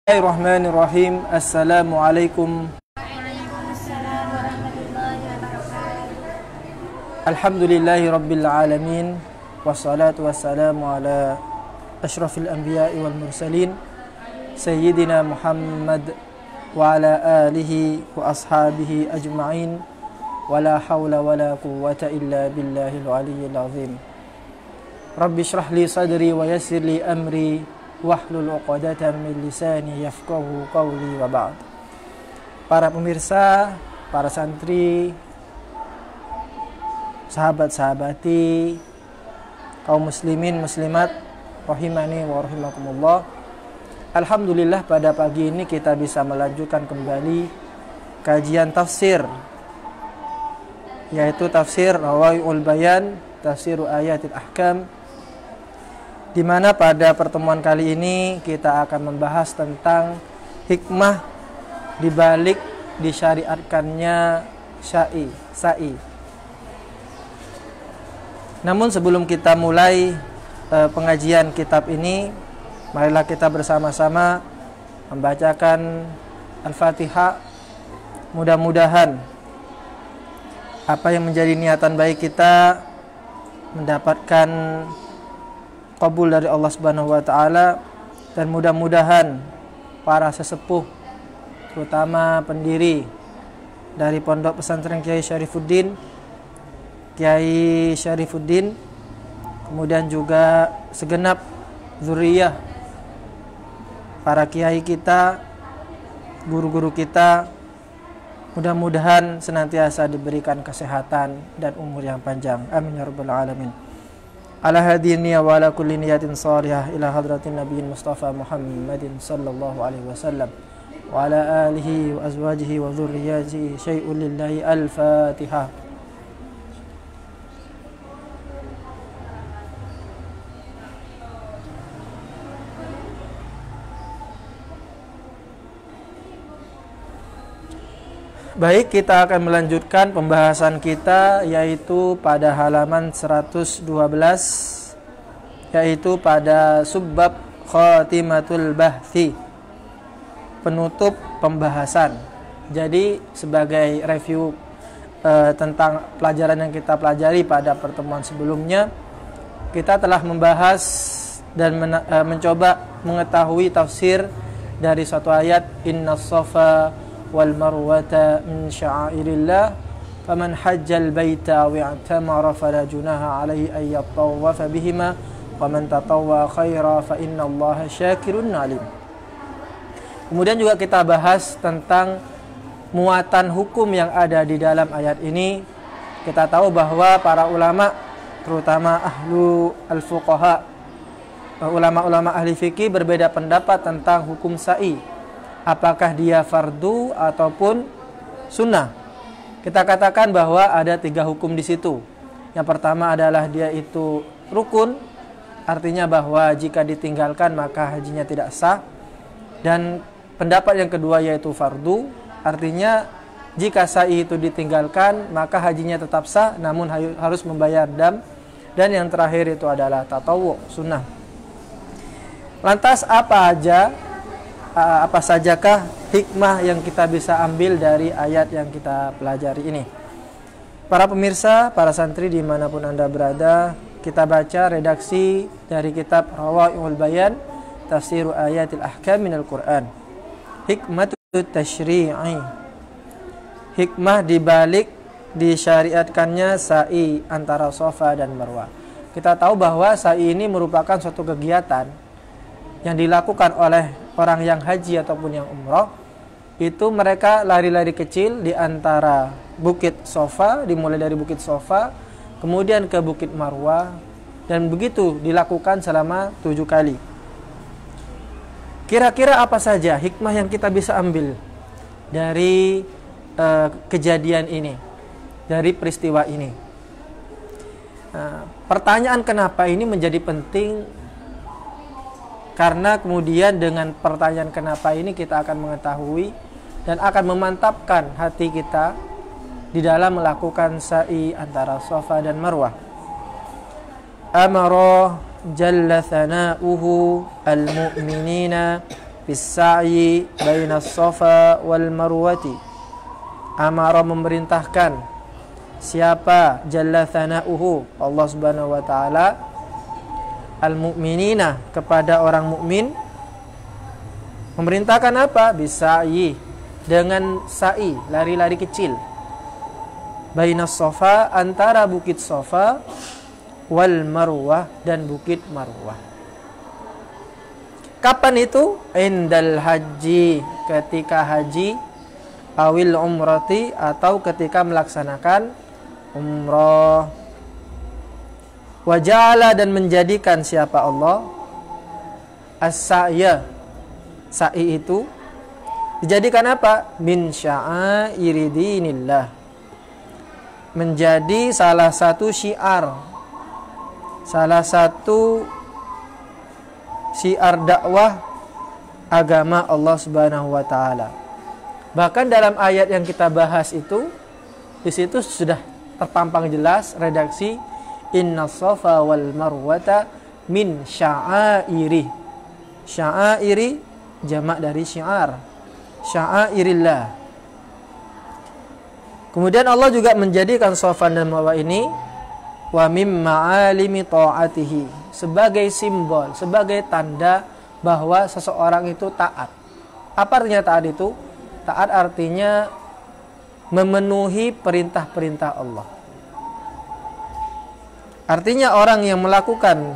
Bismillahirrahmanirrahim. Assalamualaikum. Waalaikumsalam warahmatullahi wabarakatuh. Alhamdulillahi rabbil alamin. Wassalatu wassalamu ala asyrafil anbiya'i wal mursalin Sayyidina Muhammad wa ala alihi wa ashabihi ajma'in. Wala hawla wala quwwata illa billahil aliyyil azim. Rabbi shrah li sadri wa yassir li amri wahlul 'uqdatam min lisani yafqahu qawli wa ba'd. Para pemirsa, para santri, sahabat-sahabati, kaum muslimin muslimat rahimani wa rahimakumullah. Alhamdulillah pada pagi ini kita bisa melanjutkan kembali kajian tafsir, yaitu tafsir Rawa'iul Bayan, tafsir ayatil ahkam, di mana pada pertemuan kali ini kita akan membahas tentang hikmah dibalik disyariatkannya sa'i. Namun sebelum kita mulai pengajian kitab ini, marilah kita bersama-sama membacakan Al-Fatihah. Mudah-mudahan apa yang menjadi niatan baik kita mendapatkan qabul dari Allah Subhanahu wa taala, dan mudah-mudahan para sesepuh, terutama pendiri dari Pondok Pesantren Kiai Syarifuddin, kemudian juga segenap zuriyah para kiai kita, guru-guru kita, mudah-mudahan senantiasa diberikan kesehatan dan umur yang panjang. Amin ya rabbal alamin. Ala hadini wa ala kulli niyatin salihah ila hadratin nabiyyin Mustafa Muhammadin sallallahu alaihi wasallam wa ala alihi wa azwajihi wa dhurriyyatihi syai'un lillahi. Al-Fatihah. Baik, kita akan melanjutkan pembahasan kita, yaitu pada halaman 112, yaitu pada subbab khatimatul bahthi, penutup pembahasan. Jadi sebagai review tentang pelajaran yang kita pelajari pada pertemuan sebelumnya, kita telah membahas dan mencoba mengetahui tafsir dari suatu ayat, innas safa wal marwata min sya'airillah faman hajjal baita wa i'tamara fala junaha alaihi ay yatawafa bihima wa man tatawwa khaira fa innallaha syakirun alim. Kemudian juga kita bahas tentang muatan hukum yang ada di dalam ayat ini. Kita tahu bahwa para ulama, terutama ahlu al-fuqaha, ulama-ulama ahli fikih, berbeda pendapat tentang hukum sa'i, apakah dia fardu ataupun sunnah. Kita katakan bahwa ada 3 hukum di situ. Yang pertama adalah dia itu rukun, artinya bahwa jika ditinggalkan maka hajinya tidak sah. Dan pendapat yang kedua yaitu fardu, artinya jika sa'i itu ditinggalkan maka hajinya tetap sah, namun harus membayar dam. Dan yang terakhir itu adalah tatawwu, sunnah. Lantas apa sajakah hikmah yang kita bisa ambil dari ayat yang kita pelajari ini? Para pemirsa, para santri dimanapun Anda berada, kita baca redaksi dari kitab Rawa'iul Bayan, tafsir ayatil ahkam minal Qur'an. Hikmatut tasyri'i, hikmah dibalik disyariatkannya sa'i antara Safa dan Marwah. Kita tahu bahwa sa'i ini merupakan suatu kegiatan yang dilakukan oleh orang yang haji ataupun yang umroh. Itu mereka lari-lari kecil di antara Bukit Safa, dimulai dari Bukit Safa, kemudian ke Bukit Marwah, dan begitu dilakukan selama 7 kali. Kira-kira apa saja hikmah yang kita bisa ambil dari kejadian ini, dari peristiwa ini? Pertanyaan kenapa ini menjadi penting, karena kemudian dengan pertanyaan kenapa ini kita akan mengetahui dan akan memantapkan hati kita di dalam melakukan sa'i antara Safa dan Marwah. Amara jalla thana'uhu al-mu'minina bis-sa'yi bainas safa wal marwati. Amara memerintahkan siapa? Jalla thana'uhu, Allah Subhanahu wa taala, al-mu'minina, kepada orang mukmin. Memerintahkan apa? Bis-sa'yi, dengan sa'i, lari-lari kecil. Bainas safa, antara bukit Safa, wal marwah, dan bukit Marwah. Kapan itu? Indal haji, ketika haji, awil umrati, atau ketika melaksanakan umrah. Waja'ala, dan menjadikan siapa Allah? As-sa'ya, sa'i itu dijadikan apa? Min sya'airi dinillah, menjadi salah satu syiar, salah satu syiar dakwah agama Allah Subhanahu wa taala. Bahkan dalam ayat yang kita bahas itu, di situ sudah terpampang jelas redaksi innas safa wal marwata min sya'airi. Sya'airi jamak dari syiar, sya'airillah. Kemudian Allah juga menjadikan Safa dan Marwah ini wa mim ma'alimi ta'atihi, sebagai simbol, sebagai tanda bahwa seseorang itu taat. Apa artinya taat itu? Taat artinya memenuhi perintah-perintah Allah. Artinya orang yang melakukan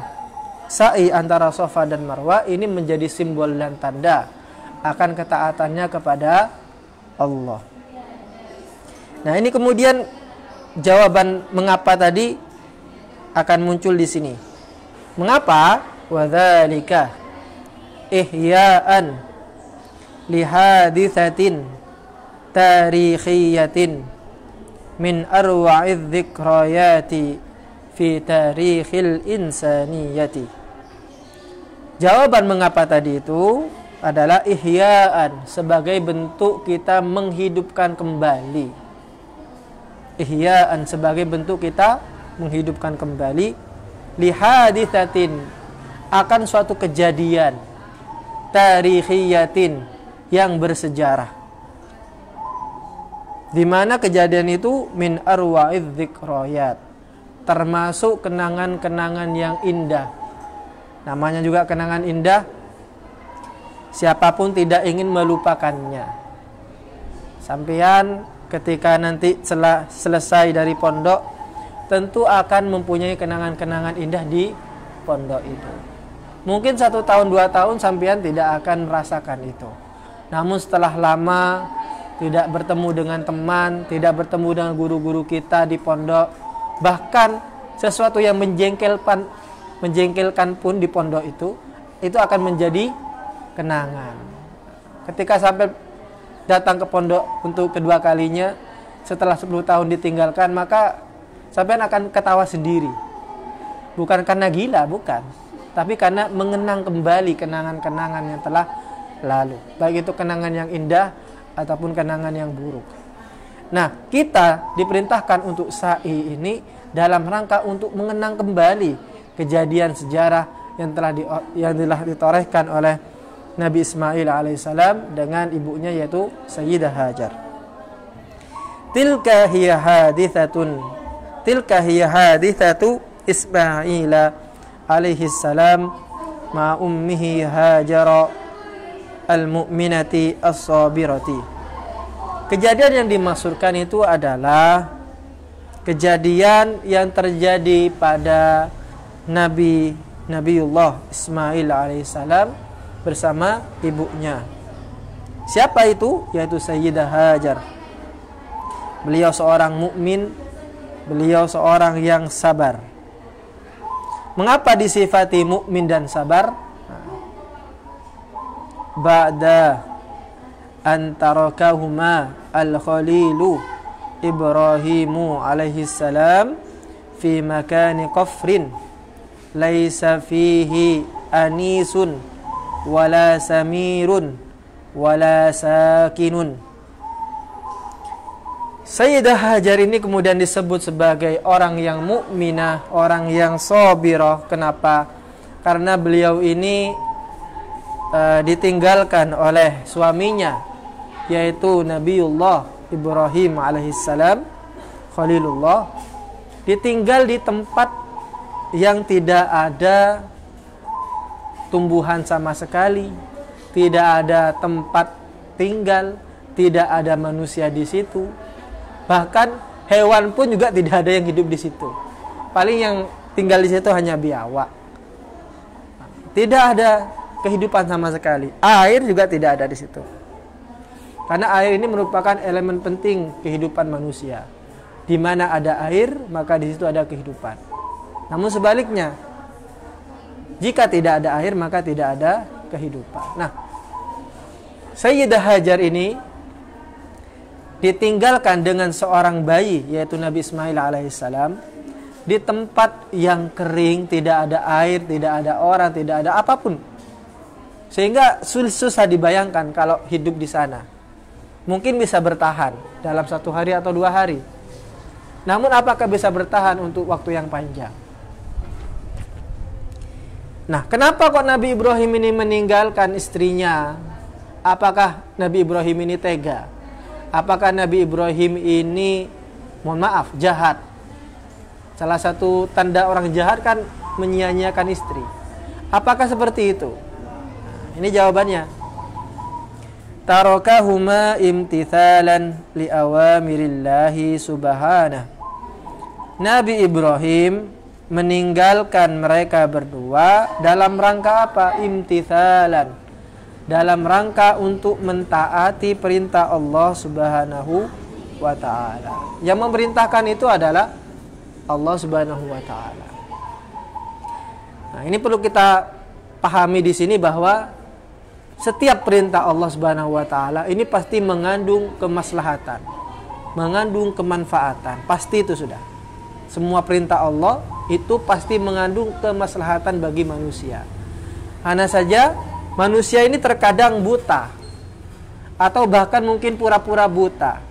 sa'i antara Safa dan Marwah ini menjadi simbol dan tanda akan ketaatannya kepada Allah. Nah, ini kemudian jawaban mengapa tadi akan muncul di sini. Mengapa? Wadzalika ihya'an lihaditsatin tarikhiyatin min arwa'iz dzikrayati fi tarikhil insaniyati. Jawaban mengapa tadi itu adalah ihya'an, sebagai bentuk kita menghidupkan kembali. Ihya'an, sebagai bentuk kita menghidupkan kembali lihaditsatin, akan suatu kejadian, tarikhiyatin, yang bersejarah, di mana kejadian itu min arwa'iz dzikrayat, termasuk kenangan-kenangan yang indah. Namanya juga kenangan indah, siapapun tidak ingin melupakannya. Sampean ketika nanti selesai dari pondok, tentu akan mempunyai kenangan-kenangan indah di pondok itu. Mungkin 1 tahun 2 tahun sampean tidak akan merasakan itu. Namun setelah lama tidak bertemu dengan teman, tidak bertemu dengan guru-guru kita di pondok, bahkan sesuatu yang menjengkelkan pun di pondok itu akan menjadi kenangan. Ketika sampai datang ke pondok untuk kedua kalinya setelah 10 tahun ditinggalkan, maka sampean akan ketawa sendiri. Bukan karena gila, bukan, tapi karena mengenang kembali kenangan-kenangan yang telah lalu, baik itu kenangan yang indah ataupun kenangan yang buruk. Nah, kita diperintahkan untuk sa'i ini dalam rangka untuk mengenang kembali kejadian sejarah yang telah ditorehkan oleh Nabi Ismail alaihissalam dengan ibunya, yaitu Sayyidah Hajar. Tilka hiya hadithatu Ismail alaihissalam ma ummihi Hajar al-mu'minati as-sabirati. Kejadian yang dimaksudkan itu adalah kejadian yang terjadi pada Nabiullah Ismail alaihissalam bersama ibunya. Siapa itu? Yaitu Sayyidah Hajar. Beliau seorang mukmin, beliau seorang yang sabar. Mengapa disifati mukmin dan sabar? Ba'da antarakahuma al-khalilu Ibrahimu alaihi salam fi makani qafrin laisa fihi anisun wala samirun wala sakinun. Sayyidah Hajar ini kemudian disebut sebagai orang yang mukminah, orang yang sabirah. Kenapa? Karena beliau ini ditinggalkan oleh suaminya, yaitu Nabiullah Ibrahim alaihissalam, Khalilullah, ditinggal di tempat yang tidak ada tumbuhan sama sekali, tidak ada tempat tinggal, tidak ada manusia di situ, bahkan hewan pun juga tidak ada yang hidup di situ. Paling yang tinggal di situ hanya biawak. Tidak ada kehidupan sama sekali. Air juga tidak ada di situ. Karena air ini merupakan elemen penting kehidupan manusia. Di mana ada air, maka di situ ada kehidupan. Namun sebaliknya, jika tidak ada air, maka tidak ada kehidupan. Nah, Sayyidah Hajar ini ditinggalkan dengan seorang bayi, yaitu Nabi Ismail alaihissalam, di tempat yang kering, tidak ada air, tidak ada orang, tidak ada apapun. Sehingga susah dibayangkan kalau hidup di sana. Mungkin bisa bertahan dalam 1 hari atau 2 hari. Namun apakah bisa bertahan untuk waktu yang panjang? Nah, kenapa kok Nabi Ibrahim ini meninggalkan istrinya? Apakah Nabi Ibrahim ini tega? Apakah Nabi Ibrahim ini, mohon maaf, jahat? Salah satu tanda orang jahat kan menyia-nyiakan istri. Apakah seperti itu? Nah, ini jawabannya. Tarakahuma imtithalan li awamirillahi subhanahu. Nabi Ibrahim meninggalkan mereka berdua dalam rangka apa? Imtithalan. Dalam rangka untuk mentaati perintah Allah Subhanahu wa ta'ala. Yang memerintahkan itu adalah Allah Subhanahu wa ta'ala. Nah, ini perlu kita pahami di sini bahwa setiap perintah Allah Subhanahu wa ta'ala ini pasti mengandung kemaslahatan, mengandung kemanfaatan. Pasti itu sudah. Semua perintah Allah itu pasti mengandung kemaslahatan bagi manusia. Hanya saja manusia ini terkadang buta, atau bahkan mungkin pura-pura buta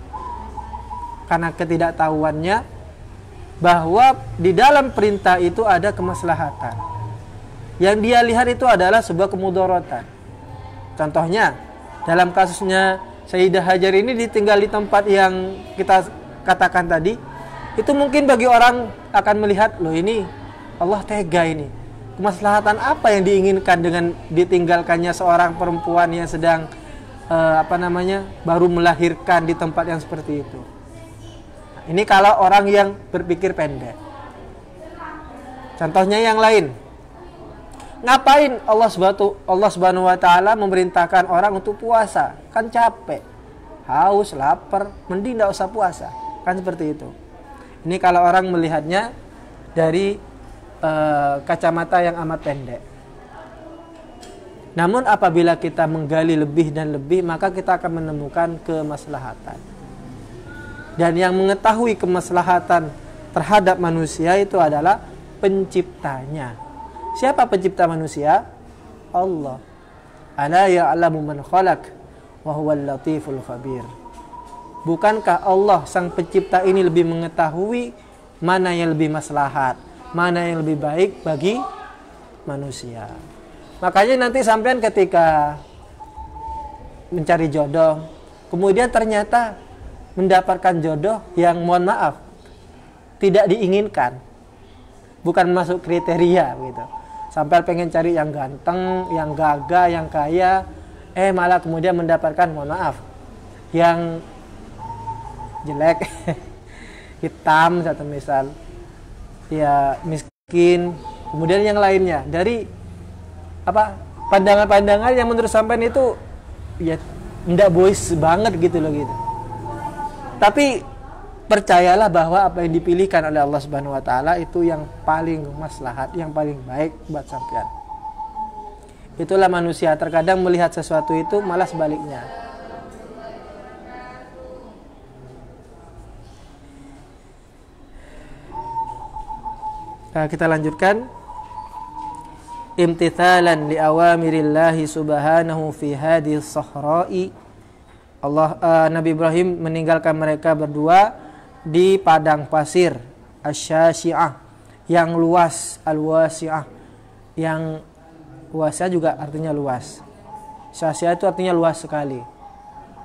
karena ketidaktahuannya bahwa di dalam perintah itu ada kemaslahatan. Yang dia lihat itu adalah sebuah kemudaratan. Contohnya, dalam kasusnya Sayyidah Hajar ini ditinggal di tempat yang kita katakan tadi, itu mungkin bagi orang akan melihat, loh ini Allah tega ini. Kemaslahatan apa yang diinginkan dengan ditinggalkannya seorang perempuan yang sedang baru melahirkan di tempat yang seperti itu. Ini kalau orang yang berpikir pendek. Contohnya yang lain. Ngapain Allah Subhanahu wa ta'ala memerintahkan orang untuk puasa? Kan capek, haus, lapar, mending tidak usah puasa. Kan seperti itu. Ini kalau orang melihatnya dari kacamata yang amat pendek. Namun apabila kita menggali lebih dan lebih, maka kita akan menemukan kemaslahatan. Dan yang mengetahui kemaslahatan terhadap manusia itu adalah penciptanya. Siapa pencipta manusia? Allah. Ala ya'lamu man khalaq wa huwal latiful khabir. Bukankah Allah sang pencipta ini lebih mengetahui mana yang lebih maslahat, mana yang lebih baik bagi manusia. Makanya nanti sampean ketika mencari jodoh, kemudian ternyata mendapatkan jodoh yang mohon maaf tidak diinginkan, bukan masuk kriteria gitu. Sampai pengen cari yang ganteng, yang gagah, yang kaya, malah kemudian mendapatkan mohon maaf yang jelek, hitam satu misal, ya miskin, kemudian yang lainnya dari pandangan-pandangan yang menurut sampean itu ya ndak boys banget gitu loh gitu. Tapi percayalah bahwa apa yang dipilihkan oleh Allah Subhanahu wa taala itu yang paling maslahat, yang paling baik buat sampean. Itulah manusia, terkadang melihat sesuatu itu malah sebaliknya. Nah, kita lanjutkan. Imtithalan li awamirillahi subhanahu fi hadhihi as-sahra'i. Nabi Ibrahim meninggalkan mereka berdua di padang pasir asy-syasyi'ah, yang luas, al-wasi'ah, yang luasnya juga artinya luas. Syasiah itu artinya luas sekali.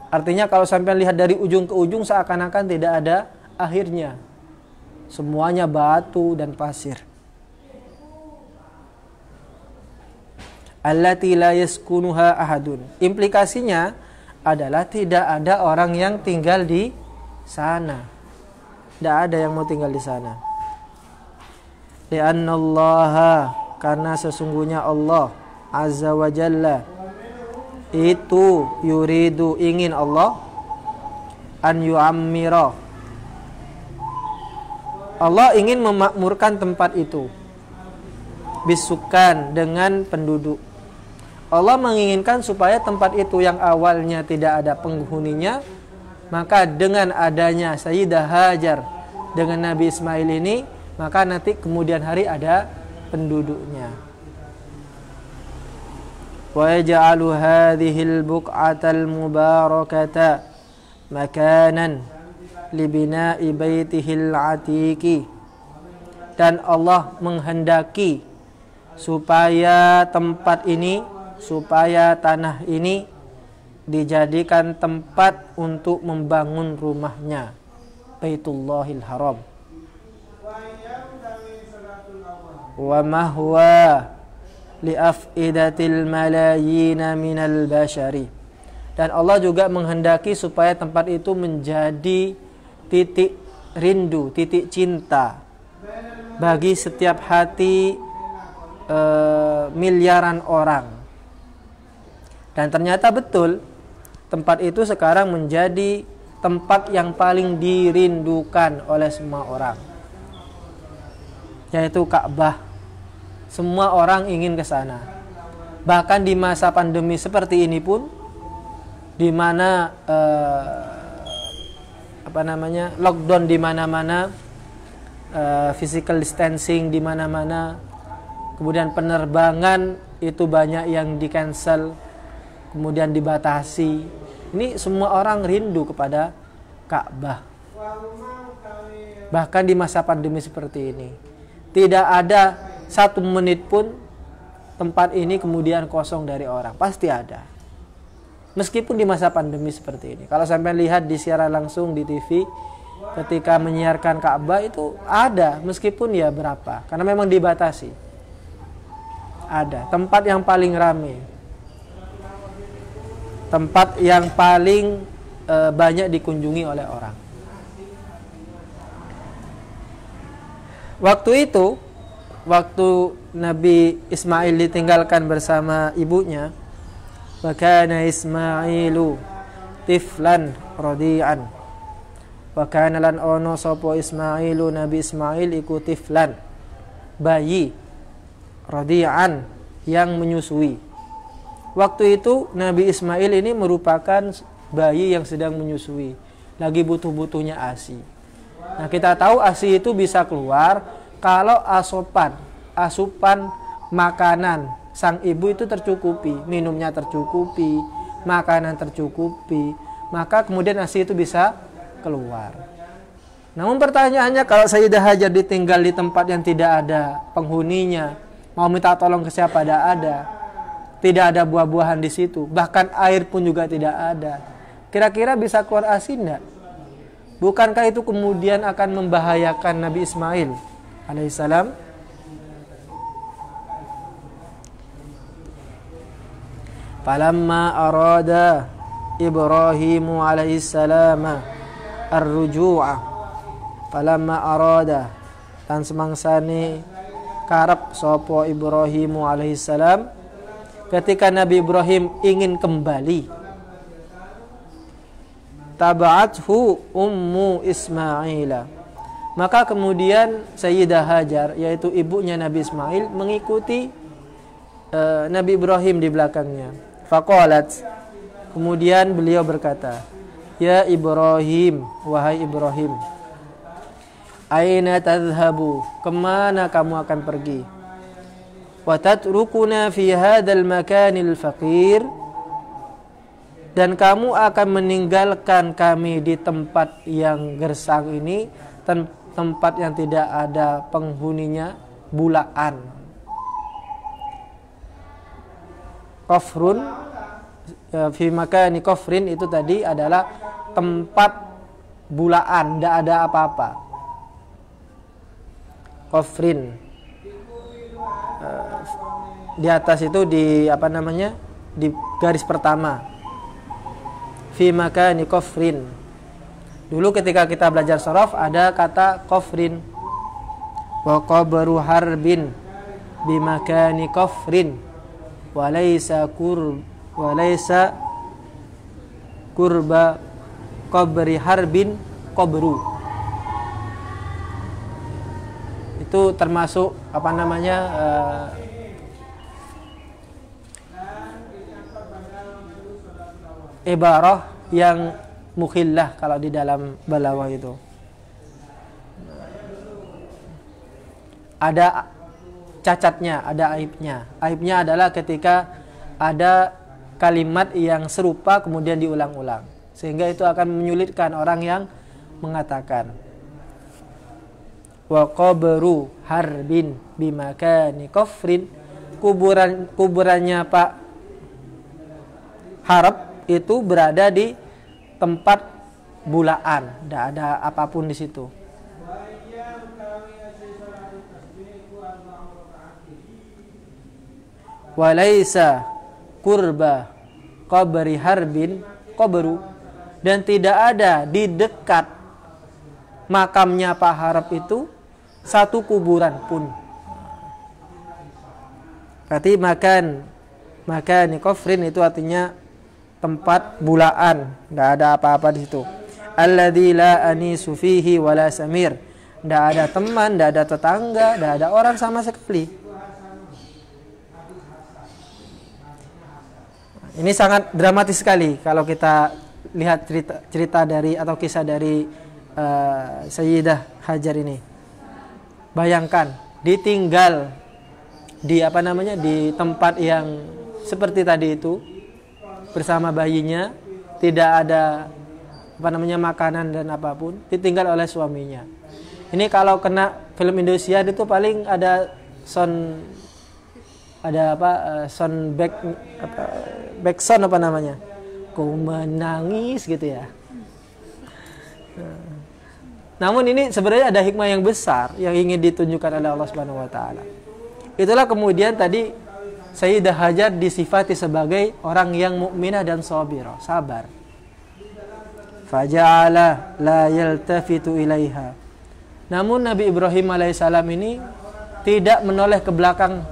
Artinya kalau sampai lihat dari ujung ke ujung seakan-akan tidak ada akhirnya. Semuanya batu dan pasir. Allati la yaskunuha ahadun. Implikasinya adalah tidak ada orang yang tinggal di sana. Tidak ada yang mau tinggal di sana. Li'annallaha, karena sesungguhnya Allah Azza wa Jalla itu yuridu, ingin Allah an yu'ammira, Allah ingin memakmurkan tempat itu bisukan, dengan penduduk. Allah menginginkan supaya tempat itu yang awalnya tidak ada penghuninya, maka dengan adanya Sayyidah Hajar dengan Nabi Ismail ini, maka nanti kemudian hari ada penduduknya. Wa yaj'alu hadhil buq'atal mubarakata makanan libina'i baitihil atiqi. Dan Allah menghendaki supaya tempat ini, supaya tanah ini dijadikan tempat untuk membangun rumahnya, Baitullahil Haram. Wa mahwa li'afidatil malayina minal bashari. Dan Allah juga menghendaki supaya tempat itu menjadi titik rindu, titik cinta bagi setiap hati miliaran orang. Dan ternyata betul, tempat itu sekarang menjadi tempat yang paling dirindukan oleh semua orang, yaitu Ka'bah. Semua orang ingin ke sana. Bahkan di masa pandemi seperti ini pun, di mana lockdown di mana-mana, physical distancing di mana-mana, kemudian penerbangan itu banyak yang di-cancel, kemudian dibatasi. Ini semua orang rindu kepada Ka'bah. Bahkan di masa pandemi seperti ini, tidak ada 1 menit pun tempat ini kemudian kosong dari orang. Pasti ada. Meskipun di masa pandemi seperti ini. Kalau sampai lihat di siaran langsung di TV, ketika menyiarkan Ka'bah itu ada, meskipun ya berapa, karena memang dibatasi. Ada tempat yang paling ramai, tempat yang paling banyak dikunjungi oleh orang. Waktu Nabi Ismail ditinggalkan bersama ibunya, wa kana Ismailu tiflan radi'an. Wa kana lan ono sapa Ismailu, Nabi Ismail iku tiflan, bayi, radi'an, yang menyusui. Waktu itu Nabi Ismail ini merupakan bayi yang sedang menyusui, lagi butuh-butuhnya ASI. Nah, kita tahu ASI itu bisa keluar kalau asupan makanan sang ibu itu tercukupi, minumnya tercukupi, makanan tercukupi, maka kemudian ASI itu bisa keluar. Namun pertanyaannya, kalau Sayyidah Hajar ditinggal di tempat yang tidak ada penghuninya, mau minta tolong ke siapa? Tidak ada. Tidak ada buah-buahan di situ, bahkan air pun juga tidak ada. Kira-kira bisa keluar ASI enggak? Bukankah itu kemudian akan membahayakan Nabi Ismail alaihissalam? Falamma arada Ibrahimu alaihissalam ar-ruju'a, falamma arada, tan semangsane karep sapa Ibrahimu alaihissalam, ketika Nabi Ibrahim ingin kembali, taba'athu ummu Ismaila, maka kemudian Sayyidah Hajar, yaitu ibunya Nabi Ismail, mengikuti Nabi Ibrahim di belakangnya. Faqalat, kemudian beliau berkata, ya Ibrahim, wahai Ibrahim, aina tadhhabu, kemana kamu akan pergi? Wa tatrukuna fi hadzal makanil faqir, dan kamu akan meninggalkan kami di tempat yang gersang ini, tempat yang tidak ada penghuninya, bulaan. Qafrun fi makani kofrin itu tadi adalah tempat bulaan, tidak ada apa-apa. Kofrin di atas itu di apa namanya, di garis pertama. Fi makani kofrin. Dulu ketika kita belajar shorof ada kata kofrin. Wa qabru harbin bi makani kofrin. Walaysa kurba qabri harbin qabru. Itu termasuk apa namanya, ibarah yang mukhillah kalau di dalam balawah itu. Ada cacatnya, ada aibnya. Aibnya adalah ketika ada kalimat yang serupa kemudian diulang-ulang, sehingga itu akan menyulitkan orang yang mengatakan. Wa qabru harbin bimakani kofrin. Kuburannya Pak Harb itu berada di tempat bulaan, tidak ada apapun di situ. Walaysa kurba qabri harbin qabru, dan tidak ada di dekat makamnya Pak Harb itu satu kuburan pun. Berarti makan kofrin itu artinya tempat bulaan, tidak ada apa-apa di situ. Alladzi la anisu fihi wala samir, tidak ada teman, tidak ada tetangga, tidak ada orang sama sekali. Ini sangat dramatis sekali kalau kita lihat cerita dari atau kisah dari Sayyidah Hajar ini. Bayangkan ditinggal di apa namanya, di tempat yang seperti tadi itu bersama bayinya, tidak ada apa namanya makanan dan apapun, ditinggal oleh suaminya. Ini kalau kena film Indonesia itu paling ada sound, ada apa, sound back sound apa namanya, ku menangis gitu ya. Namun ini sebenarnya ada hikmah yang besar yang ingin ditunjukkan oleh Allah Subhanahu wa taala. Itulah kemudian tadi Sayyidah Hajar disifati sebagai orang yang mukminah dan sabirah, sabar. Faja'ala la yaltafitu ilaiha. Namun Nabi Ibrahim alaihissalam ini tidak menoleh ke belakang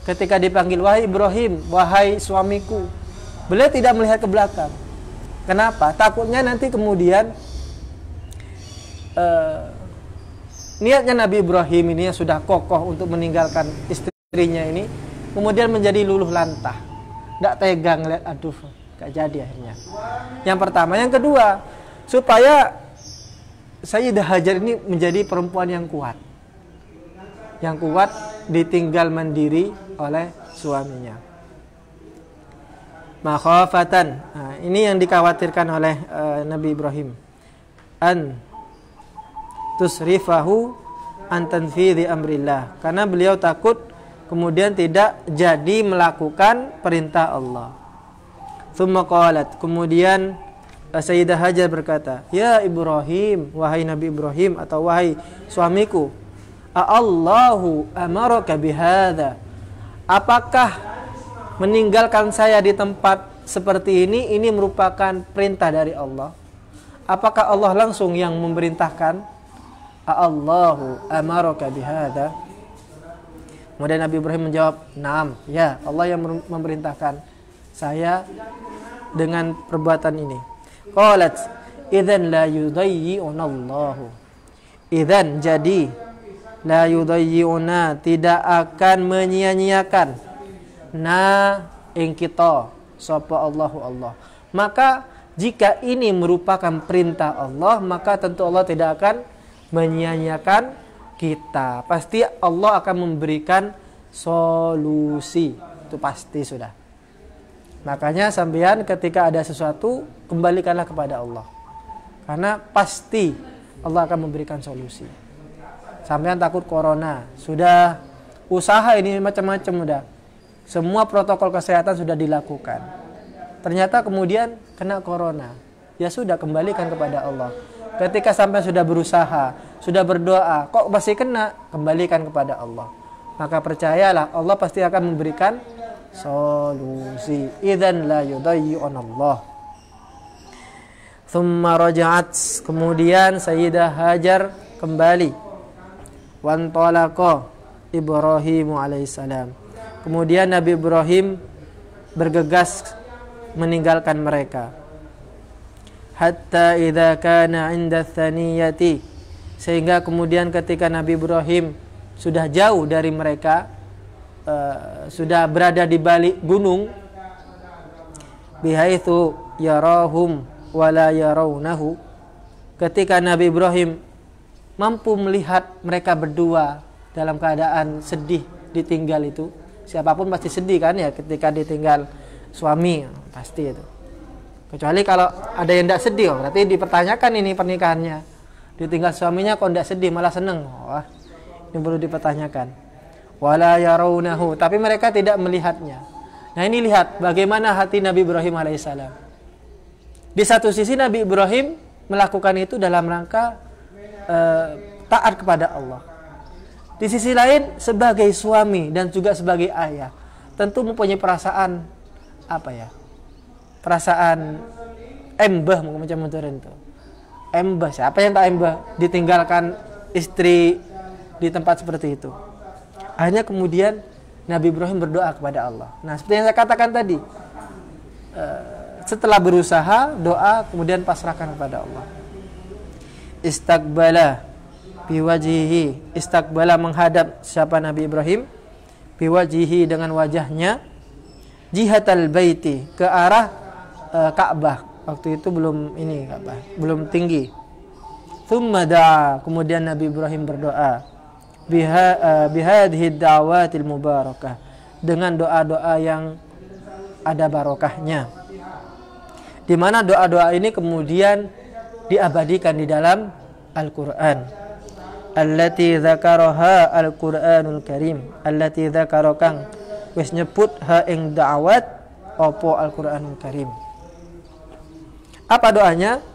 ketika dipanggil, wahai Ibrahim, wahai suamiku. Beliau tidak melihat ke belakang. Kenapa? Takutnya nanti kemudian niatnya Nabi Ibrahim ini yang sudah kokoh untuk meninggalkan istrinya ini kemudian menjadi luluh lantah, tidak tegang lihat, aduh, gak jadi akhirnya. Yang pertama, yang kedua, supaya Sayyidah Hajar ini menjadi perempuan yang kuat, ditinggal mandiri oleh suaminya. Makhafatan, nah, ini yang dikhawatirkan oleh Nabi Ibrahim, an tusrifahu an tanfidhi amrillah, karena beliau takut kemudian tidak jadi melakukan perintah Allah. Tsumma qalat, kemudian Sayyidah Hajar berkata, ya Ibrahim, wahai Nabi Ibrahim atau wahai suamiku, Allahu amaraka bihadza, apakah meninggalkan saya di tempat seperti ini merupakan perintah dari Allah? Apakah Allah langsung yang memerintahkan? Allahu amaraka bihadza. Kemudian Nabi Ibrahim menjawab, "Naam, ya, Allah yang memerintahkan saya dengan perbuatan ini." Qalat, "Idzan la yudayyi'una Allahu." Idzan, jadi, la yudayyi'una, tidak akan menyia-nyiakan na ing kita sapa Allahu Allah. Maka jika ini merupakan perintah Allah, maka tentu Allah tidak akan menyia-nyiakan kita. Pasti Allah akan memberikan solusi. Itu pasti sudah. Makanya sampean ketika ada sesuatu, kembalikanlah kepada Allah. Karena pasti Allah akan memberikan solusi. Sampean takut corona, sudah usaha ini macam-macam udah. Semua protokol kesehatan sudah dilakukan. Ternyata kemudian kena corona. Ya sudah, kembalikan kepada Allah. Ketika sampai sudah berusaha, sudah berdoa, kok masih kena, kembalikan kepada Allah. Maka percayalah, Allah pasti akan memberikan solusi. Idzan la yudayyi'un Allah. Thumma raja'at, kemudian Sayyidah Hajar kembali. Wan talaqa Ibrahim alaihissalam. Kemudian Nabi Ibrahim bergegas meninggalkan mereka. Hatta idza kana 'inda tsaniyati, sehingga kemudian ketika Nabi Ibrahim sudah jauh dari mereka, sudah berada di balik gunung, bihaitsu yarahum wala yarawnahu, ketika Nabi Ibrahim mampu melihat mereka berdua dalam keadaan sedih ditinggal itu. Siapapun pasti sedih kan ya ketika ditinggal suami, pasti itu. Kecuali kalau ada yang tidak sedih, berarti dipertanyakan ini pernikahannya. Ditinggal suaminya kok tidak sedih, malah seneng. Wah, ini perlu dipertanyakan. Wala yarawnahu, tapi mereka tidak melihatnya. Nah, ini lihat bagaimana hati Nabi Ibrahim alaihissalam. Di satu sisi Nabi Ibrahim melakukan itu dalam rangka taat kepada Allah. Di sisi lain sebagai suami dan juga sebagai ayah, tentu mempunyai perasaan apa ya? Perasaan embah macam itu. Embah, siapa yang tak embah ditinggalkan istri di tempat seperti itu. Akhirnya kemudian Nabi Ibrahim berdoa kepada Allah. Nah, seperti yang saya katakan tadi, setelah berusaha, doa, kemudian pasrahkan kepada Allah. Istaqbala biwajihi, istaqbala menghadap siapa Nabi Ibrahim, biwajihi dengan wajahnya, jihatal baiti, ke arah Ka'bah. Waktu itu belum ini Ka'bah, belum tinggi. Tsumma da'a, kemudian Nabi Ibrahim berdoa, bihadhihi da'watil mubarakah, dengan doa-doa yang ada barokahnya. Di mana doa-doa ini kemudian diabadikan di dalam Al-Qur'an. Allati dzakaraha Al-Qur'anul Karim, allati dzakarakan wis nyebut ha ing da'wat opo Al-Qur'anul Karim. Apa doanya?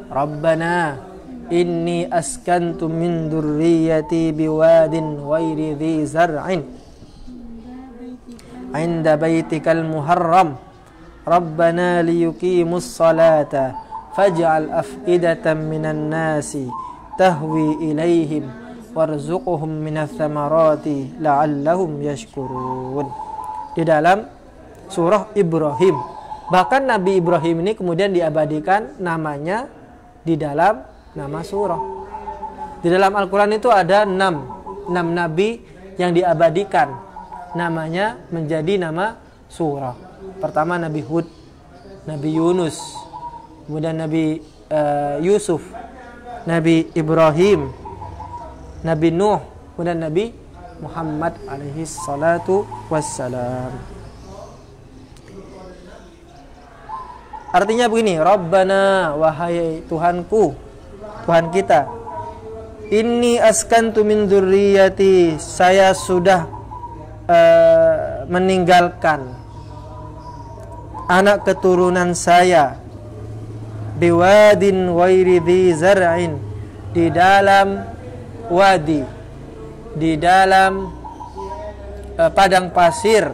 Rabbana inni askantu min dzurriyyati biwadin ghairi dzi zar'in 'inda baitikal muharram Rabbana liyuqimus salata faj'al af'idatan minan nasi tahwi ilaihim warzuqhum minats tsamarati la'allahum yashkurun. Di dalam surah Ibrahim. Bahkan Nabi Ibrahim ini kemudian diabadikan namanya di dalam nama surah. Di dalam Al-Quran itu ada 6 nabi yang diabadikan namanya menjadi nama surah. Pertama Nabi Hud, Nabi Yunus, kemudian Nabi Yusuf, Nabi Ibrahim, Nabi Nuh, kemudian Nabi Muhammad alaihi salatu wassalam. Artinya begini, Rabbana, wahai Tuhanku, Tuhan kita, inni askantu min dzurriyyati, saya sudah meninggalkan anak keturunan saya, biwadin ghairi dzi zar'in, di dalam wadi, di dalam padang pasir.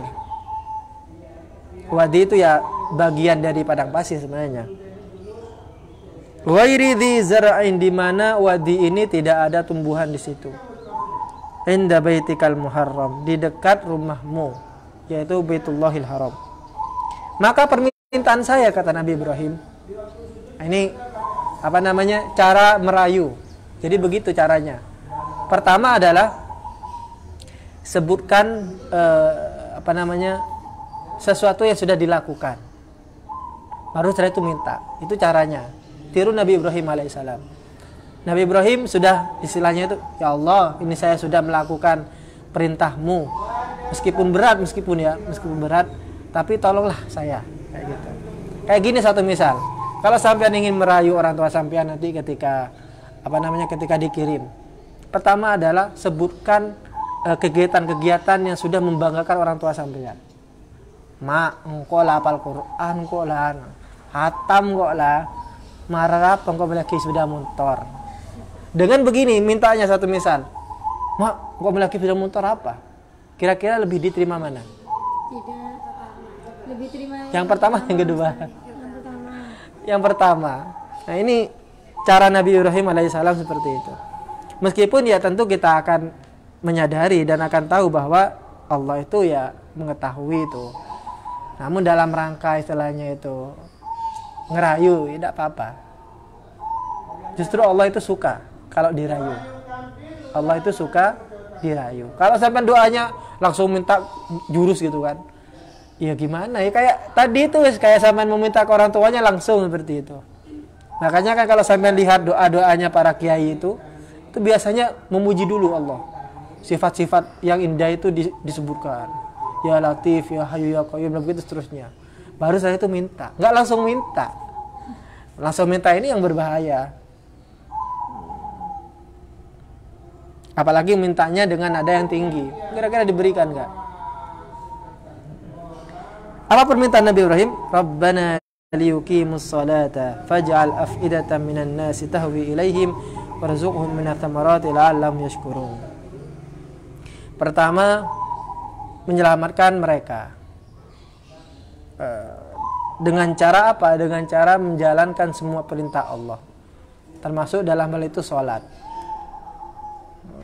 Wadi itu ya bagian dari padang pasir sebenarnya. Ghairi dzi zar'in, di mana wadi ini tidak ada tumbuhan di situ. Inda baitikal muharram, di dekat rumahmu, yaitu Baitullahil Haram. Maka permintaan saya, kata Nabi Ibrahim, ini apa namanya, cara merayu. Jadi begitu caranya. Pertama adalah sebutkan apa namanya, sesuatu yang sudah dilakukan. Baru setelah itu minta. Itu caranya. Tiru Nabi Ibrahim alaihissalam. Nabi Ibrahim sudah istilahnya itu, ya Allah, ini saya sudah melakukan perintahmu. Meskipun berat, meskipun berat, tapi tolonglah saya. Kayak gitu. Kayak gini satu misal. Kalau sampean ingin merayu orang tua sampean nanti ketika ketika dikirim. Pertama adalah sebutkan kegiatan-kegiatan yang sudah membanggakan orang tua sampean. Mak, engkau lah hafal Quran kok lah, hatam kok lah, marah apa engkau memiliki sepeda motor. Dengan begini mintanya satu misal, mak, engkau memiliki sepeda motor apa? Kira-kira lebih diterima mana? Tidak. Lebih terima Yang pertama, yang kedua? Yang pertama. Yang pertama. Nah ini cara Nabi Ibrahim alaihissalam seperti itu. Meskipun ya tentu kita akan menyadari dan akan tahu bahwa Allah itu ya mengetahui itu. Namun dalam rangka istilahnya itu ngerayu, tidak apa-apa. Justru Allah itu suka kalau dirayu. Allah itu suka dirayu. Kalau sampai doanya langsung minta jurus gitu kan, ya gimana ya, kayak tadi itu kayak sampai meminta ke orang tuanya langsung seperti itu. Makanya kan kalau sampai lihat doa-doanya para kiai itu biasanya memuji dulu Allah. Sifat-sifat yang indah itu disebutkan. Ya Latif, ya Hayyu, ya Qayyum, dan begitu seterusnya. Baru saya itu minta. Nggak langsung minta. Langsung minta ini yang berbahaya. Apalagi mintanya dengan nada yang tinggi. Kira-kira diberikan nggak? Apa permintaan Nabi Ibrahim? Rabbana liyuqimus salata faj'al af'idatan minan nasi tahwi ilaihim warzuqhum minats thamarati la'allahum yashkurun. Pertama, menyelamatkan mereka. Dengan cara apa? Dengan cara menjalankan semua perintah Allah. Termasuk dalam hal itu sholat.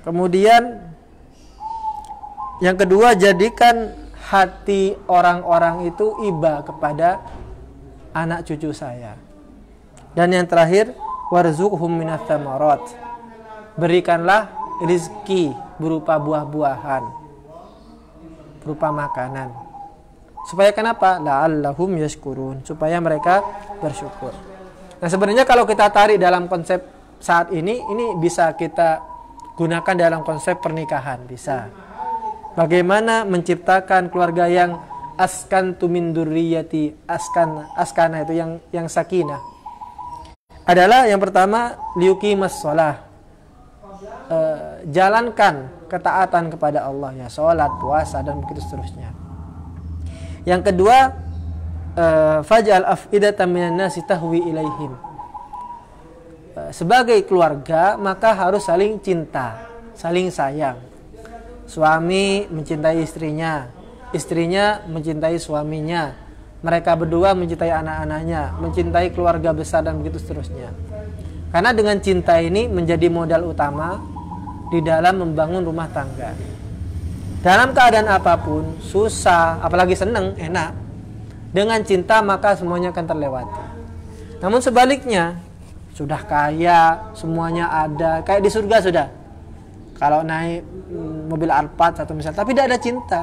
Kemudian yang kedua, jadikan hati orang-orang itu iba kepada anak cucu saya. Dan yang terakhir, warzuqhum minats tsamarat. Berikanlah rizki berupa buah-buahan, berupa makanan. Supaya kenapa? La'allahum yashkurun, supaya mereka bersyukur. Nah, sebenarnya kalau kita tarik dalam konsep saat ini bisa kita gunakan dalam konsep pernikahan, bisa. Bagaimana menciptakan keluarga yang askantu min dzurriyyati, askana itu yang sakinah. Adalah yang pertama, liyuqimas shalah. Jalankan ketaatan kepada Allah, ya, salat, puasa, dan begitu seterusnya. Yang kedua, faj'al af'idatan minan nasi tahwi ilaihim. Sebagai keluarga maka harus saling cinta, saling sayang. Suami mencintai istrinya, istrinya mencintai suaminya, mereka berdua mencintai anak-anaknya, mencintai keluarga besar, dan begitu seterusnya. Karena dengan cinta ini menjadi modal utama di dalam membangun rumah tangga. Dalam keadaan apapun, susah, apalagi senang, enak. Dengan cinta maka semuanya akan terlewati. Namun sebaliknya, sudah kaya, semuanya ada, kayak di surga sudah. Kalau naik mobil Alphard satu misal, tapi tidak ada cinta,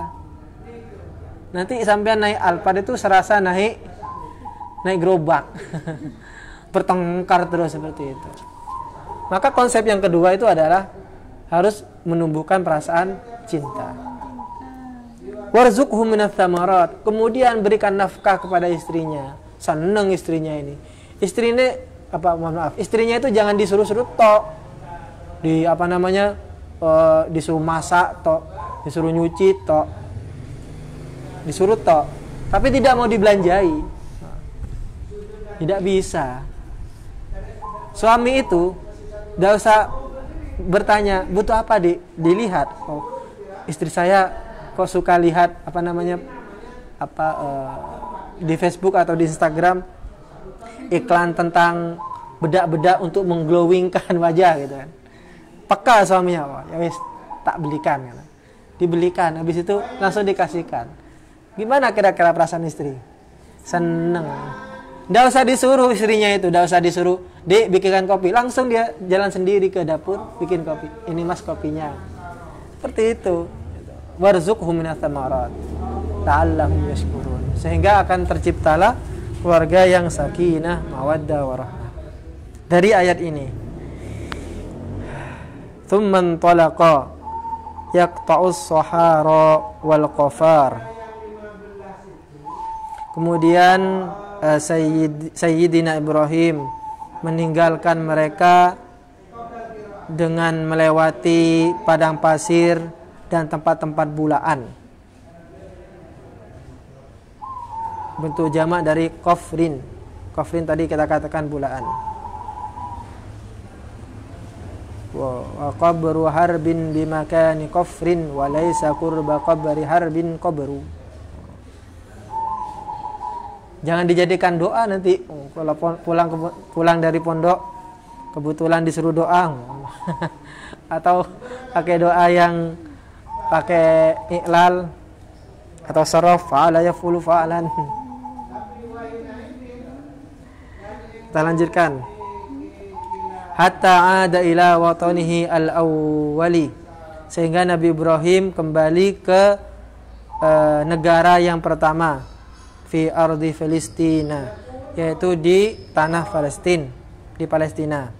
nanti sampai naik Alphard itu serasa naik gerobak. Bertengkar terus seperti itu. Maka konsep yang kedua itu adalah harus menumbuhkan perasaan cinta. Warzuqhum minats tsamarat. Kemudian berikan nafkah kepada istrinya. Senang istrinya ini. Istrinya itu jangan disuruh-suruh tok. Disuruh masak tok, disuruh nyuci tok. Disuruh tok, tapi tidak mau dibelanjai. Tidak bisa. Suami itu tidak usah bertanya butuh apa, dilihat. Oh, istri saya kok suka lihat di Facebook atau di Instagram iklan tentang bedak-bedak untuk mengglowingkan wajah gitu kan. Peka suaminya, oh, ya wis tak belikan kan. Dibelikan, habis itu langsung dikasihkan. Gimana kira-kira perasaan istri? Seneng. Nggak usah disuruh istrinya itu, nggak usah disuruh, "Dek, bikinkan kopi." Langsung dia jalan sendiri ke dapur, bikin kopi. "Ini Mas kopinya." Seperti itu. Warzuqhum minats tsamarat la'allahum yashkurun. Sehingga akan terciptalah keluarga yang sakinah, mawaddah, warahmah. Dari ayat ini. Tsumman talaqa yaqta'us sahara wal qafar. Kemudian Sayyidina Ibrahim meninggalkan mereka dengan melewati padang pasir dan tempat-tempat bulaan. bentuk jamak dari qafrin. Qafrin tadi kita katakan bulaan. Wa qabru harbin bimakani qafrin wa laisa qurba qabri harbin qabru. Jangan dijadikan doa nanti kalau pulang dari pondok kebetulan disuruh doa atau pakai doa yang pakai iklal atau saraf fa'ala yafulu fa'alan. Kita lanjutkan. Hatta ada ila watanihi al-awwali, sehingga Nabi Ibrahim kembali ke negara yang pertama, fi ardi Palestina, yaitu di tanah Palestina, di Palestina.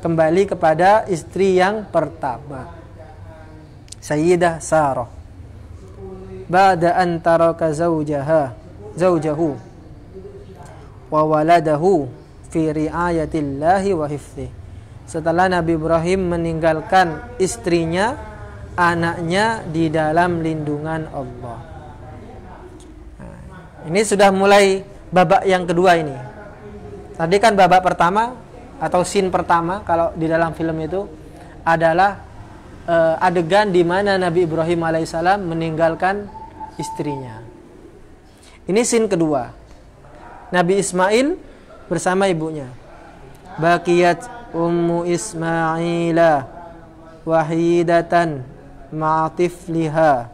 Kembali kepada istri yang pertama, Sayyidah Sarah. Ba'da an taraka zawjahu wa waladahu fi riayatillahi wa hifdhi. Setelah Nabi Ibrahim meninggalkan istrinya, anaknya di dalam lindungan Allah. Ini sudah mulai babak yang kedua ini. Tadi kan babak pertama atau scene pertama kalau di dalam film itu adalah adegan di mana Nabi Ibrahim alaihissalam meninggalkan istrinya. Ini scene kedua. Nabi Ismail bersama ibunya. Baqiyat ummu Ismaila wahidatan ma'atifliha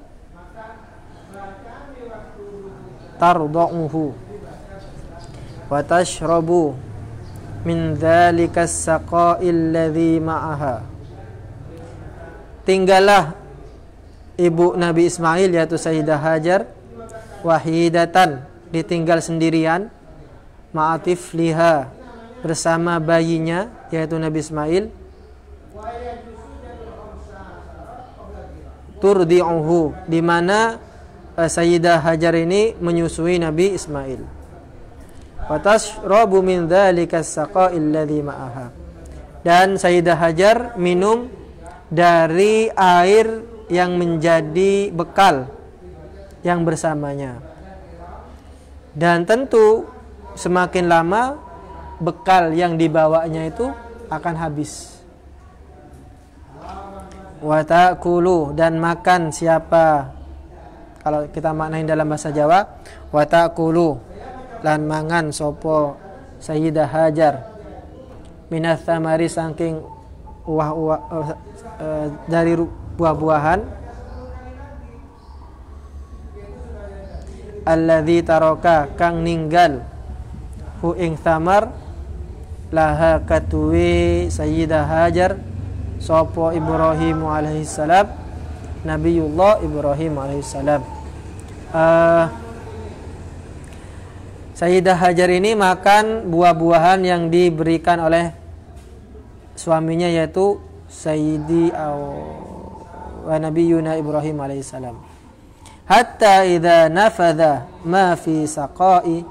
tardu'uhu wa tashrabu min dzalika as-saqa'il ladzi ma'aha. Tinggallah ibu Nabi Ismail yaitu Sayyidah Hajar wahidatan, ditinggal sendirian, ma'atifliha, bersama bayinya yaitu Nabi Ismail, turdi'uhu, di mana Sayyidah Hajar ini menyusui Nabi Ismail. Wa tashrabu min dzalika as-saqa'il ladzi ma'aha, dan Sayyidah Hajar minum dari air yang menjadi bekal yang bersamanya. Dan tentu semakin lama bekal yang dibawanya itu akan habis. Wa ta'kulu, dan makan siapa, kalau kita maknain dalam bahasa Jawa, wa ta'kulu, lan mangan sopo Sayyidah Hajar minas thamari, saking dari buah-buahan, alladzi taraka, kang ninggal, hu ing thamar, laha katuwi Sayyidah Hajar sopo Ibrahim alaihissalam, Nabiullah Ibrahim alaihissalam. Sayyidah Hajar ini makan buah-buahan yang diberikan oleh suaminya yaitu Sayyidi wa Nabiyuna Ibrahim alaihissalam. Hatta idza nafadha ma fi saqai,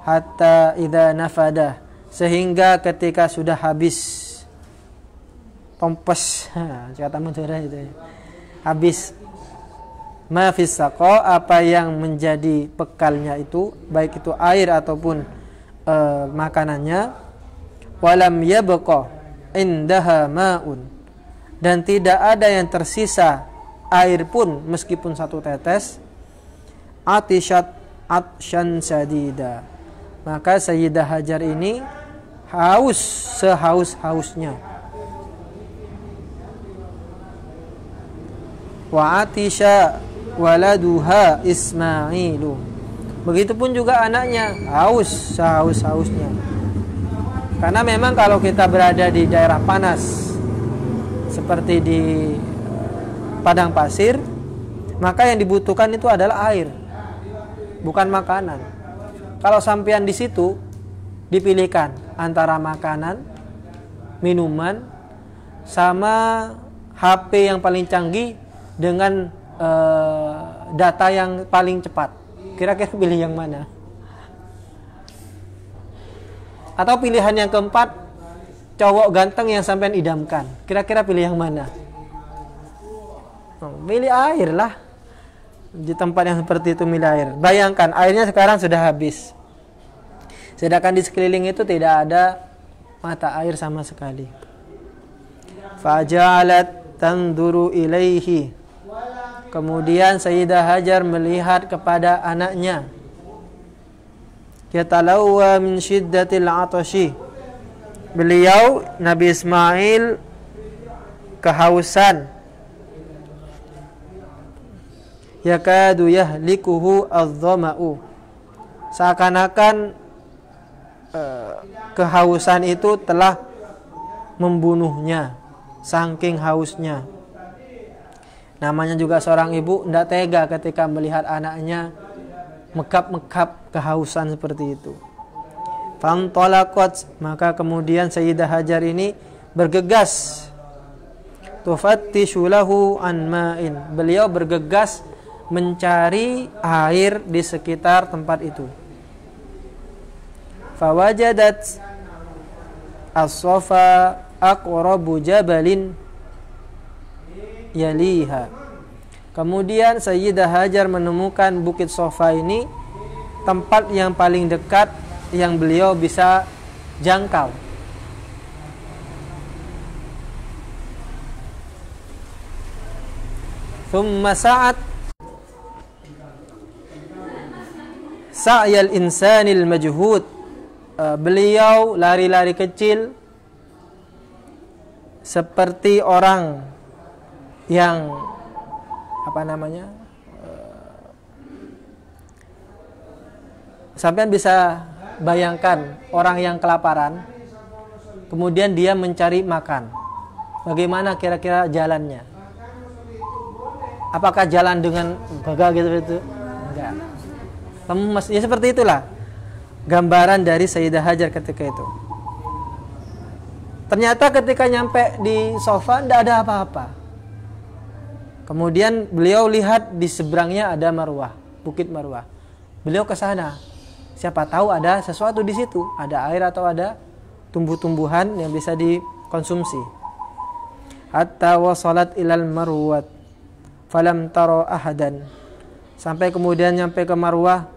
hatta idza nafada, sehingga ketika sudah habis tompes, kata Madura itu, habis ma fi saqa, apa yang menjadi bekalnya itu, baik itu air ataupun makanannya, walam yabqa indaha ma'un, dan tidak ada yang tersisa air pun meskipun satu tetes, atishat atshan sadida, maka Sayyidah Hajar ini haus sehaus-hausnya. Wa atisha waladuha Ismailu, begitupun juga anaknya haus sehaus-hausnya. Karena memang kalau kita berada di daerah panas seperti di padang pasir, maka yang dibutuhkan itu adalah air, bukan makanan. Kalau sampean di situ dipilihkan antara makanan, minuman, sama HP yang paling canggih dengan data yang paling cepat, kira-kira pilih yang mana? Atau pilihan yang keempat, cowok ganteng yang sampean idamkan, kira-kira pilih yang mana? Pilih air lah. di tempat yang seperti itu milih air. Bayangkan airnya sekarang sudah habis, sedangkan di sekeliling itu tidak ada mata air sama sekali. Faja'alat tanduru ilaihi. Kemudian Sayyidah Hajar melihat kepada anaknya. Yatalawwa min syiddatil atashi. Beliau Nabi Ismail kehausan. Yakadu yahlikuhu adh-dhama'u. Seakan-akan kehausan itu telah membunuhnya, saking hausnya. Namanya juga seorang ibu tidak tega ketika melihat anaknya mekap-mekap kehausan seperti itu. Fantalaqat, maka kemudian Sayyidah Hajar ini bergegas. Tufattishu lahu an ma'in. Beliau bergegas mencari air di sekitar tempat itu. Fawajadat as-safa aqrabu jabalin yaliha. Kemudian Sayyidah Hajar menemukan Bukit Safa ini tempat yang paling dekat yang beliau bisa jangkau. Thumma sa'at sa'yal insanil majhud. Beliau lari-lari kecil seperti orang yang sampean bisa bayangkan orang yang kelaparan kemudian dia mencari makan. Bagaimana kira-kira jalannya? Apakah jalan dengan gagah gitu? Enggak. Ya seperti itulah gambaran dari Sayyidah Hajar ketika itu. Ternyata ketika nyampe di Safa tidak ada apa-apa. Kemudian beliau lihat di seberangnya ada Marwah, Bukit Marwah. Beliau ke sana. Siapa tahu ada sesuatu di situ, ada air atau ada tumbuh-tumbuhan yang bisa dikonsumsi. Hatta wasalat ilal Marwat falam tara ahadan. Sampai kemudian nyampe ke Marwah.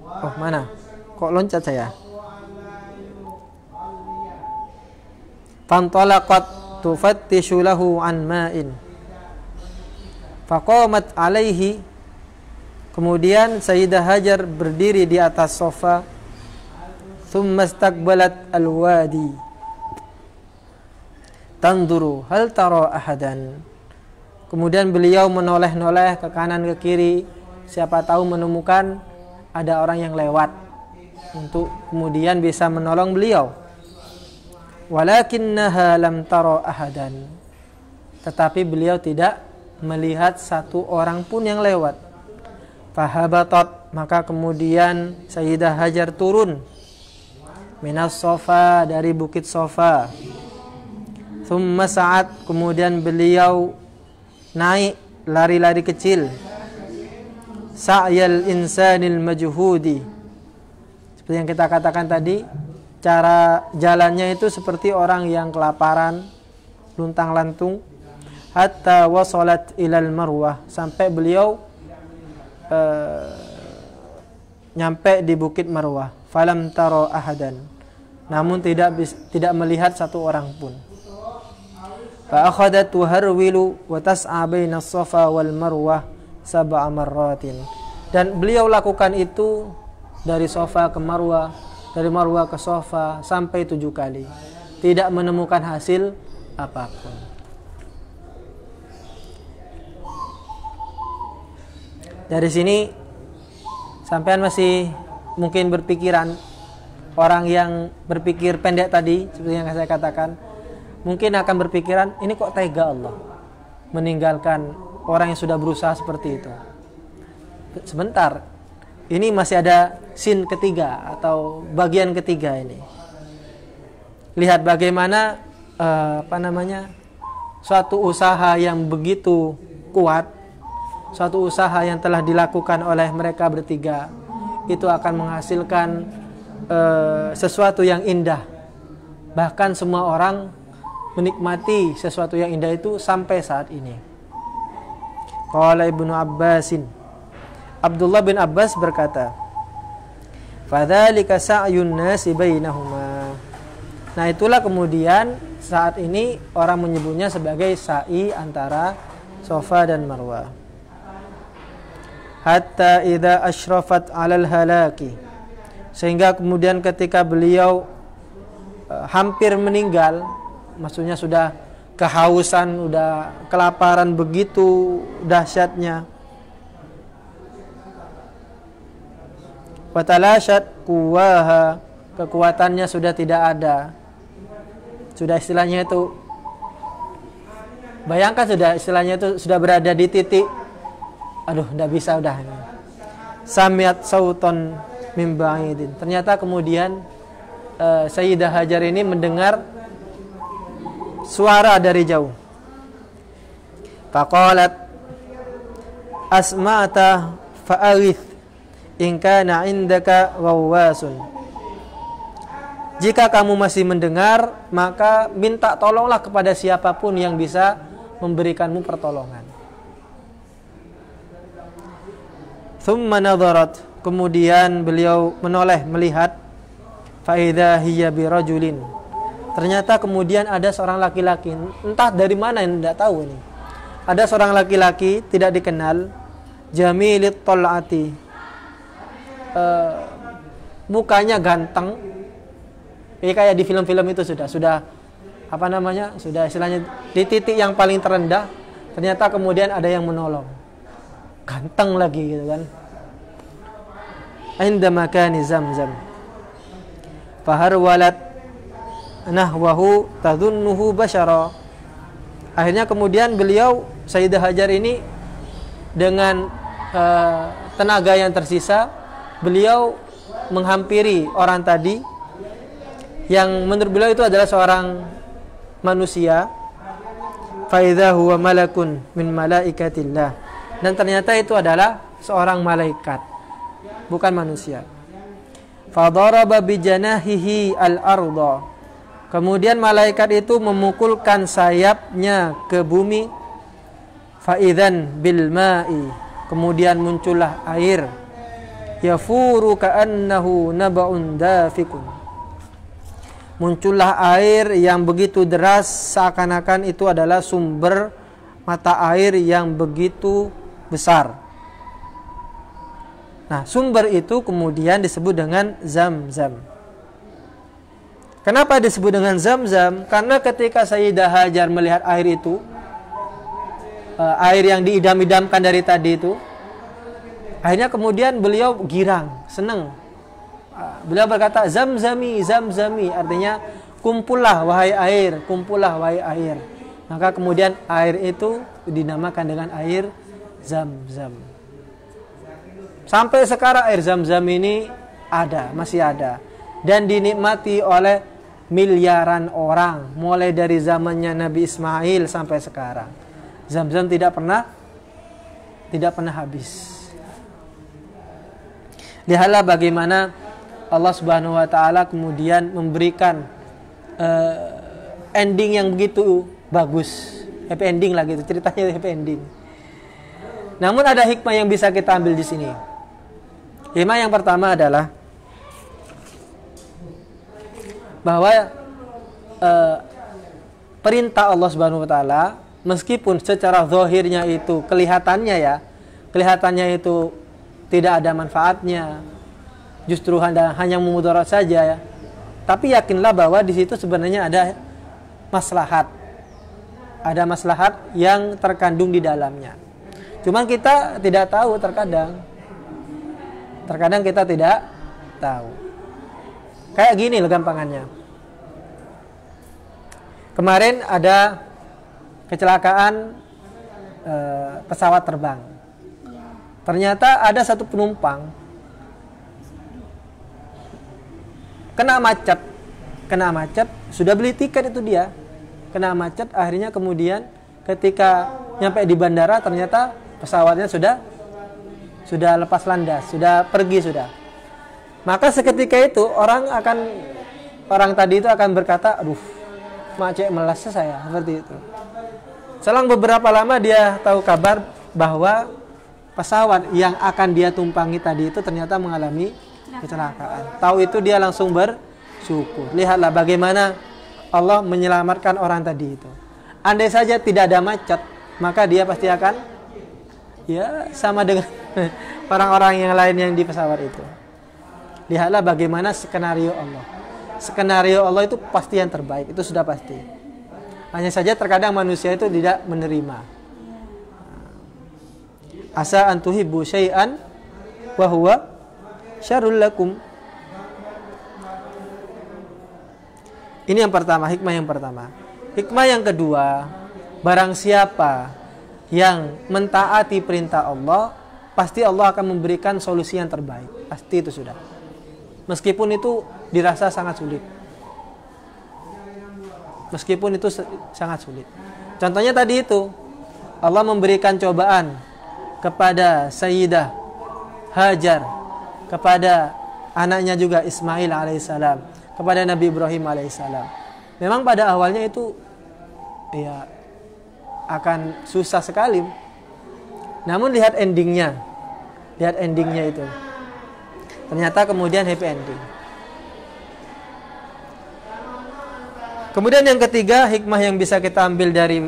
Oh, mana? Kok loncat saya? Fantalaqat tufattishu lahu an ma'in. Faqamat alaihi. Kemudian Sayyidah Hajar berdiri di atas sofa. Thumma istaqbalat al-wadi. Tanduru hal tara ahadan. Kemudian beliau menoleh-noleh ke kanan ke kiri, siapa tahu menemukan ada orang yang lewat untuk kemudian bisa menolong beliau. Walakinnaha lam tara ahadan. Tetapi beliau tidak melihat satu orang pun yang lewat. Fahabatat, maka kemudian Sayyidah Hajar turun minas Safa, dari Bukit Safa. Thumma sa'at, kemudian beliau naik lari-lari kecil. Sa'yal insanil majhudi. Seperti yang kita katakan tadi, cara jalannya itu seperti orang yang kelaparan, luntang-lantung. Hatta wasalat ilal Marwah, sampai beliau nyampe di Bukit Marwah. Falam taro ahadan, namun tidak melihat satu orang pun. Fa akhadat tuharwilu wa tas'a baina as-Safa wal Marwah sab'a marratin. Dan beliau lakukan itu dari Safa ke Marwah, dari Marwah ke Safa sampai 7 kali. Tidak menemukan hasil apapun. Dari sini sampean masih mungkin berpikiran, orang yang berpikir pendek tadi seperti yang saya katakan, mungkin akan berpikiran, ini kok tega Allah meninggalkan orang yang sudah berusaha seperti itu. Sebentar, ini masih ada scene ketiga atau bagian ketiga ini. Lihat bagaimana suatu usaha yang begitu kuat, suatu usaha yang telah dilakukan oleh mereka bertiga, itu akan menghasilkan sesuatu yang indah. Bahkan semua orang menikmati sesuatu yang indah itu sampai saat ini. Qala Ibnu Abbasin, Abdullah bin Abbas berkata, fadzalika sa'yun nasi bainahuma. Nah, itulah kemudian saat ini orang menyebutnya sebagai sa'i antara Safa dan Marwah. Hatta idza asyrafat 'alal halaki, sehingga kemudian ketika beliau hampir meninggal, maksudnya sudah kehausan, sudah kelaparan begitu dahsyatnya. Watalashat kuwaha, kekuatannya sudah tidak ada. Sudah istilahnya itu, bayangkan sudah istilahnya itu sudah berada di titik, aduh, tidak bisa udah. Samiat sauton min ba'idin. Ternyata kemudian Sayyidah Hajar ini mendengar suara dari jauh. Faqalat asma'ta fa'arith in kana 'indaka ghawwasun. Jika kamu masih mendengar, maka minta tolonglah kepada siapapun yang bisa memberikanmu pertolongan. Thumma nadharat, kemudian beliau menoleh melihat, fa idza hiya birajulin. Ternyata kemudian ada seorang laki-laki, entah dari mana, yang tidak tahu ini. Ada seorang laki-laki tidak dikenal, jamilit tol'ati, mukanya ganteng. Ini kayak di film-film itu sudah apa namanya? Sudah istilahnya di titik yang paling terendah, ternyata kemudian ada yang menolong. Ganteng lagi gitu kan. Inda makani Zamzam. Faharwalat nahwahu tadhunnuhu basyara. Akhirnya kemudian beliau, Sayyidah Hajar ini, dengan tenaga yang tersisa, beliau menghampiri orang tadi yang menurut beliau itu adalah seorang manusia. Fa idza huwa malakun min malaikatillah. Dan ternyata itu adalah seorang malaikat, bukan manusia. Fa daraba bi janahihi al-ardha. Kemudian malaikat itu memukulkan sayapnya ke bumi. Fa idzan bil ma'i. Kemudian muncullah air. Yafuru ka'annahu naba'un dafikun. Muncullah air yang begitu deras, seakan-akan itu adalah sumber mata air yang begitu besar. Nah, sumber itu kemudian disebut dengan Zamzam. Kenapa disebut dengan Zamzam? Karena ketika Sayyidah Hajar melihat air itu, air yang diidam-idamkan dari tadi itu, akhirnya kemudian beliau girang, senang. Beliau berkata, Zamzami, Zamzami, artinya kumpullah wahai air, kumpullah wahai air. Maka kemudian air itu dinamakan dengan air Zamzam. Sampai sekarang air Zamzam ini ada, masih ada, dan dinikmati oleh miliaran orang, mulai dari zamannya Nabi Ismail sampai sekarang. Zamzam tidak pernah habis. Lihatlah bagaimana Allah Subhanahu wa taala kemudian memberikan ending yang begitu bagus. Happy ending lah gitu, ceritanya happy ending. Namun ada hikmah yang bisa kita ambil di sini. Hikmah yang pertama adalah bahwa perintah Allah Subhanahu wa taala, meskipun secara zahirnya itu kelihatannya itu tidak ada manfaatnya, justru hanya memudarat saja ya. Tapi yakinlah bahwa di situ sebenarnya ada maslahat. Ada maslahat yang terkandung di dalamnya. Cuman kita tidak tahu terkadang. Terkadang kita tidak tahu. Kayak gini loh gampangannya. Kemarin ada kecelakaan pesawat terbang. Ternyata ada satu penumpang kena macet, sudah beli tiket itu dia, kena macet, akhirnya kemudian ketika nyampe di bandara ternyata pesawatnya sudah lepas landas, sudah pergi sudah. Maka seketika itu orang tadi itu akan berkata, aduh, macet melasnya saya, seperti itu. Selang beberapa lama dia tahu kabar bahwa pesawat yang akan dia tumpangi tadi itu ternyata mengalami kecelakaan. Tahu itu dia langsung bersyukur. Lihatlah bagaimana Allah menyelamatkan orang tadi itu. Andai saja tidak ada macet, maka dia pasti akan ya sama dengan orang-orang yang lain yang di pesawat itu. Lihatlah bagaimana skenario Allah. Skenario Allah itu pasti yang terbaik, itu sudah pasti. Hanya saja terkadang manusia itu tidak menerima. Asa an tuhibbu syai'an wa huwa syarrul lakum. Ini yang pertama, hikmah yang pertama. Hikmah yang kedua, barang siapa yang mentaati perintah Allah, pasti Allah akan memberikan solusi yang terbaik. Pasti itu sudah. Meskipun itu dirasa sangat sulit. Meskipun itu sangat sulit. Contohnya tadi itu, Allah memberikan cobaan kepada Sayyidah Hajar, kepada anaknya juga Ismail alaihissalam, kepada Nabi Ibrahim alaihissalam. Memang pada awalnya itu ya akan susah sekali. Namun lihat endingnya. Lihat endingnya itu. Ternyata kemudian happy ending. Kemudian yang ketiga, hikmah yang bisa kita ambil dari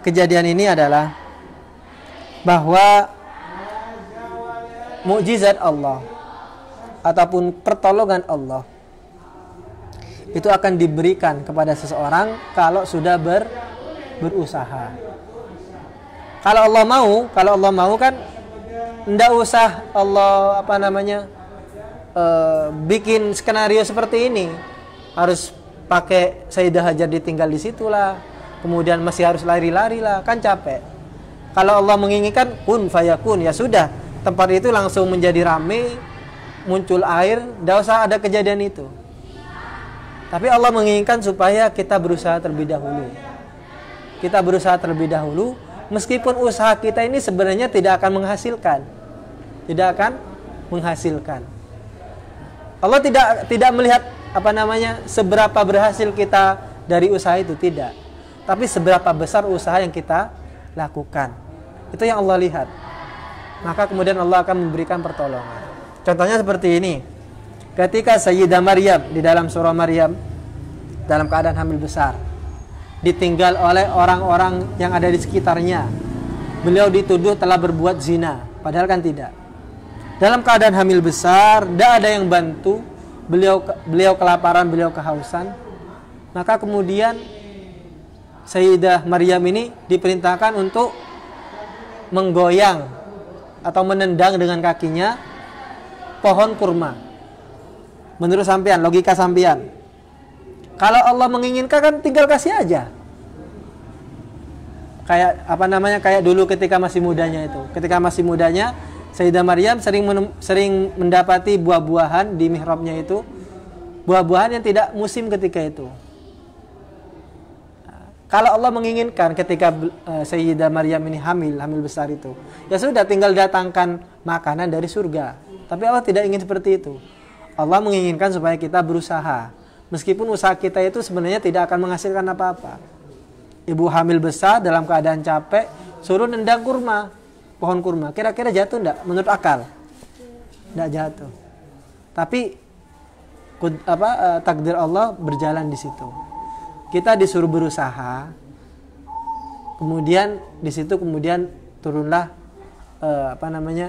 kejadian ini adalah bahwa mukjizat Allah ataupun pertolongan Allah itu akan diberikan kepada seseorang kalau sudah berusaha. Kalau Allah mau kan enggak usah Allah bikin skenario seperti ini. Harus pakai Sayyidah Hajar ditinggal di situlah, kemudian masih harus lari-lari lah, kan capek. Kalau Allah menginginkan kun fayakun, ya sudah, tempat itu langsung menjadi ramai, muncul air, enggak usah ada kejadian itu. Tapi Allah menginginkan supaya kita berusaha terlebih dahulu. Kita berusaha terlebih dahulu, meskipun usaha kita ini sebenarnya tidak akan menghasilkan. Tidak akan menghasilkan. Allah tidak melihat seberapa berhasil kita dari usaha itu, tidak. Tapi seberapa besar usaha yang kita lakukan. Itu yang Allah lihat. Maka kemudian Allah akan memberikan pertolongan. Contohnya seperti ini. Ketika Sayyidah Maryam di dalam surah Maryam dalam keadaan hamil besar, ditinggal oleh orang-orang yang ada di sekitarnya. Beliau dituduh telah berbuat zina, padahal kan tidak. Dalam keadaan hamil besar, tidak ada yang bantu. Beliau kelaparan, beliau kehausan. Maka kemudian Sayyidah Maryam ini diperintahkan untuk menggoyang atau menendang dengan kakinya pohon kurma. Menurut sampean, logika sampean, kalau Allah menginginkan kan tinggal kasih aja. Kayak dulu ketika masih mudanya itu. Ketika masih mudanya Sayyidah Maryam sering mendapati buah-buahan di mihrabnya itu, buah-buahan yang tidak musim ketika itu. Kalau Allah menginginkan ketika Sayyidah Maryam ini hamil besar itu, ya sudah tinggal datangkan makanan dari surga. Tapi Allah tidak ingin seperti itu. Allah menginginkan supaya kita berusaha. Meskipun usaha kita itu sebenarnya tidak akan menghasilkan apa-apa. Ibu hamil besar dalam keadaan capek, suruh nendang kurma. Pohon kurma, kira-kira jatuh enggak menurut akal? Enggak jatuh. Tapi takdir Allah berjalan di situ. Kita disuruh berusaha. Kemudian di situ turunlah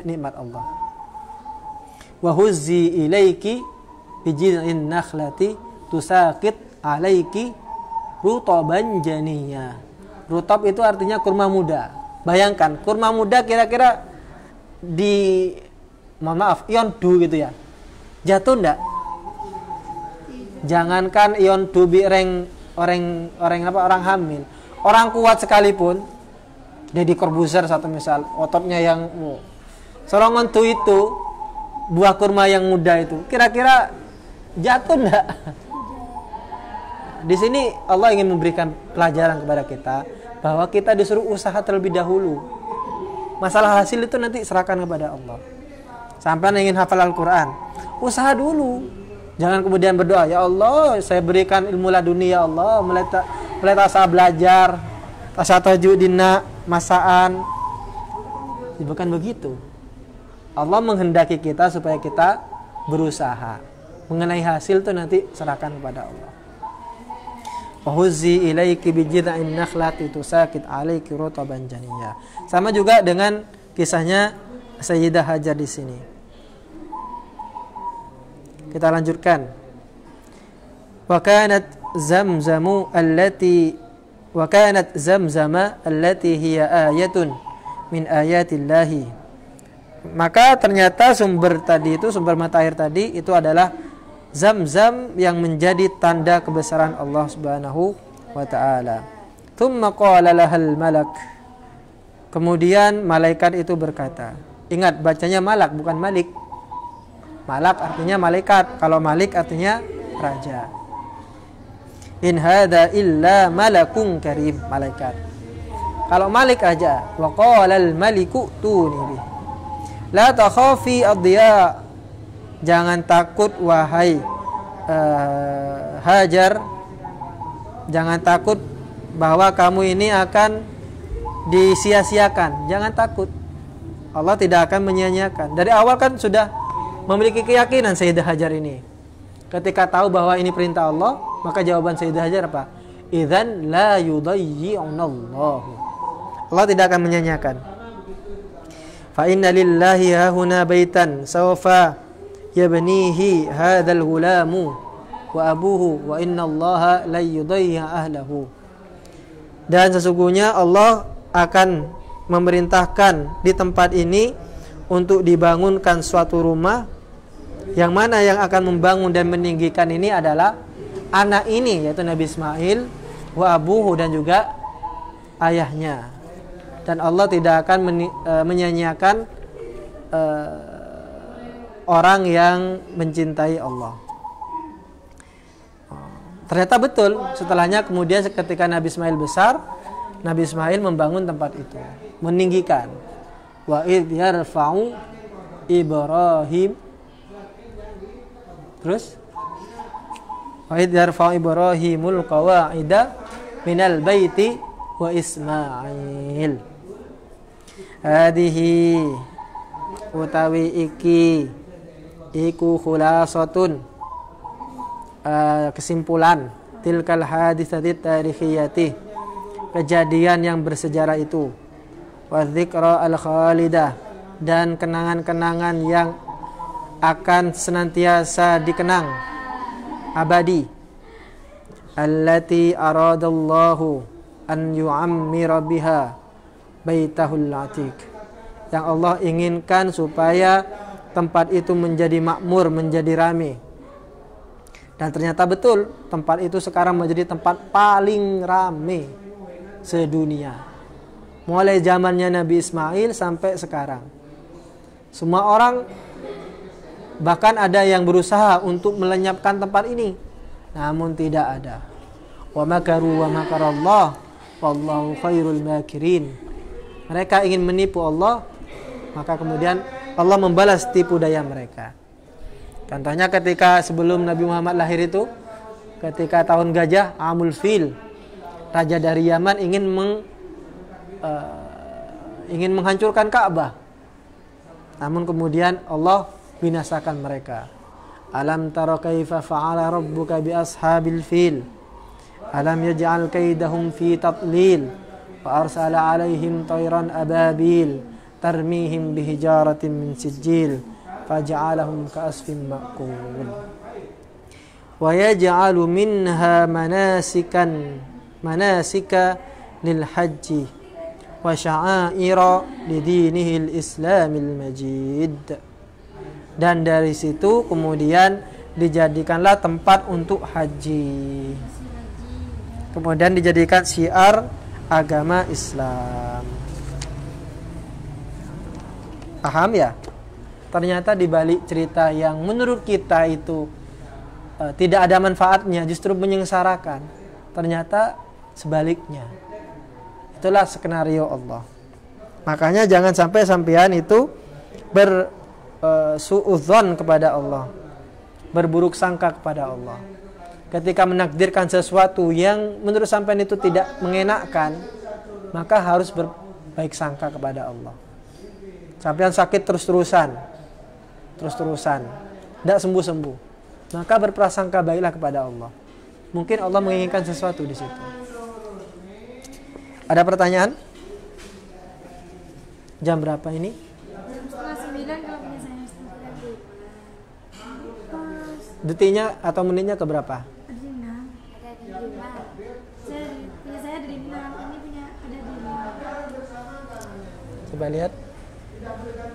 nikmat Allah. Wa huzzi ilaiki bijid'in nakhlati tusaqit alaiki rutaban janiyya. Rutab itu artinya kurma muda. Bayangkan, kurma muda kira-kira iondu gitu ya. Jatuh enggak? Jangankan iondu orang hamil. Orang kuat sekalipun, Deddy Corbuzier satu misal, ototnya yang sorongan tuh itu, buah kurma yang muda itu, kira-kira jatuh enggak? Di sini Allah ingin memberikan pelajaran kepada kita bahwa kita disuruh usaha terlebih dahulu. Masalah hasil itu nanti serahkan kepada Allah. Sampai ingin hafal Al-Quran, usaha dulu. Jangan kemudian berdoa, ya Allah, saya berikan ilmu laduni, ya Allah, mulai saya belajar, tasataju dina, masaan. Bukan begitu. Allah menghendaki kita supaya kita berusaha. Mengenai hasil itu nanti serahkan kepada Allah. Wahuzzi ilaiki bijid'in nakhlati tusakit alaiki rutaban janiyya. Sama juga dengan kisahnya Sayyidah Hajar di sini. Kita lanjutkan. Wa kanat zamzama allati hiya ayatun min ayatillahi. Maka ternyata sumber mata air tadi itu adalah Zam-zam yang menjadi tanda kebesaran Allah Subhanahu wa taala. Tsumma qala lahal malak. Kemudian malaikat itu berkata. Ingat bacanya malak bukan malik. Malak artinya malaikat, kalau malik artinya raja. In hadza illa malakun karim, malaikat. Kalau malik aja, wa qala al maliku tuni bi. La takhafi ad-diya. Jangan takut wahai Hajar, jangan takut bahwa kamu ini akan disia-siakan. Jangan takut. Allah tidak akan menyia-nyiakan. Dari awal kan sudah memiliki keyakinan Sayyidah Hajar ini. Ketika tahu bahwa ini perintah Allah, maka jawaban Sayyidah Hajar apa? Idzan la yudayyi'unallahu. Allah tidak akan menyia-nyiakan. Fa inna lillahi hahuna baitan sawfa yabnihi hadzal gulamu wa abuhu wa innallaha la yudayyi ahlahu. Dan sesungguhnya Allah akan memerintahkan di tempat ini untuk dibangunkan suatu rumah, yang mana yang akan membangun dan meninggikan ini adalah anak ini, yaitu Nabi Ismail, wa abuhu, dan juga ayahnya. Dan Allah tidak akan menyia-nyiakan orang yang mencintai Allah. Ternyata betul. Setelahnya kemudian ketika Nabi Ismail besar, Nabi Ismail membangun tempat itu, meninggikan. Wa idh yarfa'u Ibrahim. Terus wa idh yarfa'u Ibrahimul qawa'ida minal baiti wa Ismail. Hadihi utawi iki iku khulasatun, kesimpulan tilkal haditsati tarikhiyati, kejadian yang bersejarah itu, wa dzikra al khalidah, dan kenangan-kenangan yang akan senantiasa dikenang, abadi, allati aradallahu an yu'ammira biha baitahul atiq, yang Allah inginkan supaya tempat itu menjadi makmur, menjadi ramai. Dan ternyata betul, tempat itu sekarang menjadi tempat paling ramai sedunia. Mulai zamannya Nabi Ismail sampai sekarang. Semua orang, bahkan ada yang berusaha untuk melenyapkan tempat ini, namun tidak ada. Wa makaru wa makarallah wallahu khairul makirin. Mereka ingin menipu Allah, maka kemudian Allah membalas tipu daya mereka. Contohnya ketika sebelum Nabi Muhammad lahir itu, ketika tahun gajah, Amul Fil, raja dari Yaman ingin menghancurkan Ka'bah. Namun kemudian Allah binasakan mereka. Alam tara kaifa fa'ala rabbuka bi ashabil fil. Alam yaj'al kaidahum fi tadlil wa arsala 'alaihim tayran ababil tarmihim bihijaratin min sijil faj'alahum ka'asfin ma'kul wa yaj'alu minha manasika lil hajji wa sya'aira lidinihil islamil majid. Dan dari situ kemudian dijadikanlah tempat untuk haji, kemudian dijadikan syiar agama Islam. Paham ya? Ternyata di balik cerita yang menurut kita itu tidak ada manfaatnya, justru menyengsarakan, ternyata sebaliknya. Itulah skenario Allah. Makanya jangan sampai sampean itu bersuudzon kepada Allah, berburuk sangka kepada Allah. Ketika menakdirkan sesuatu yang menurut sampean itu tidak mengenakkan, maka harus baik sangka kepada Allah. Sampean sakit terus-terusan, tidak sembuh-sembuh, maka berprasangka baiklah kepada Allah. Mungkin Allah menginginkan sesuatu di situ. Ada pertanyaan? Jam berapa ini? Jam 8:30 kalau punya saya lagi. Detiknya atau menitnya ke berapa? Ada di 6. Ada di 5. Punya saya ada di 6. Ini punya ada di 5. Coba lihat.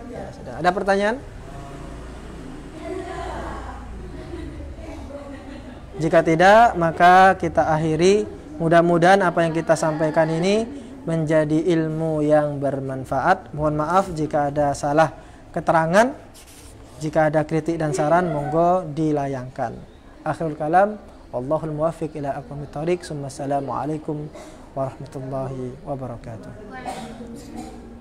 Ya, sudah. Ada pertanyaan? Jika tidak, maka kita akhiri. Mudah-mudahan apa yang kita sampaikan ini menjadi ilmu yang bermanfaat. Mohon maaf jika ada salah keterangan. Jika ada kritik dan saran, monggo dilayangkan. Akhirul kalam, wallahul muwaffiq ila aqwamit thoriq. Assalamualaikum warahmatullahi wabarakatuh. Waalaikumsalam.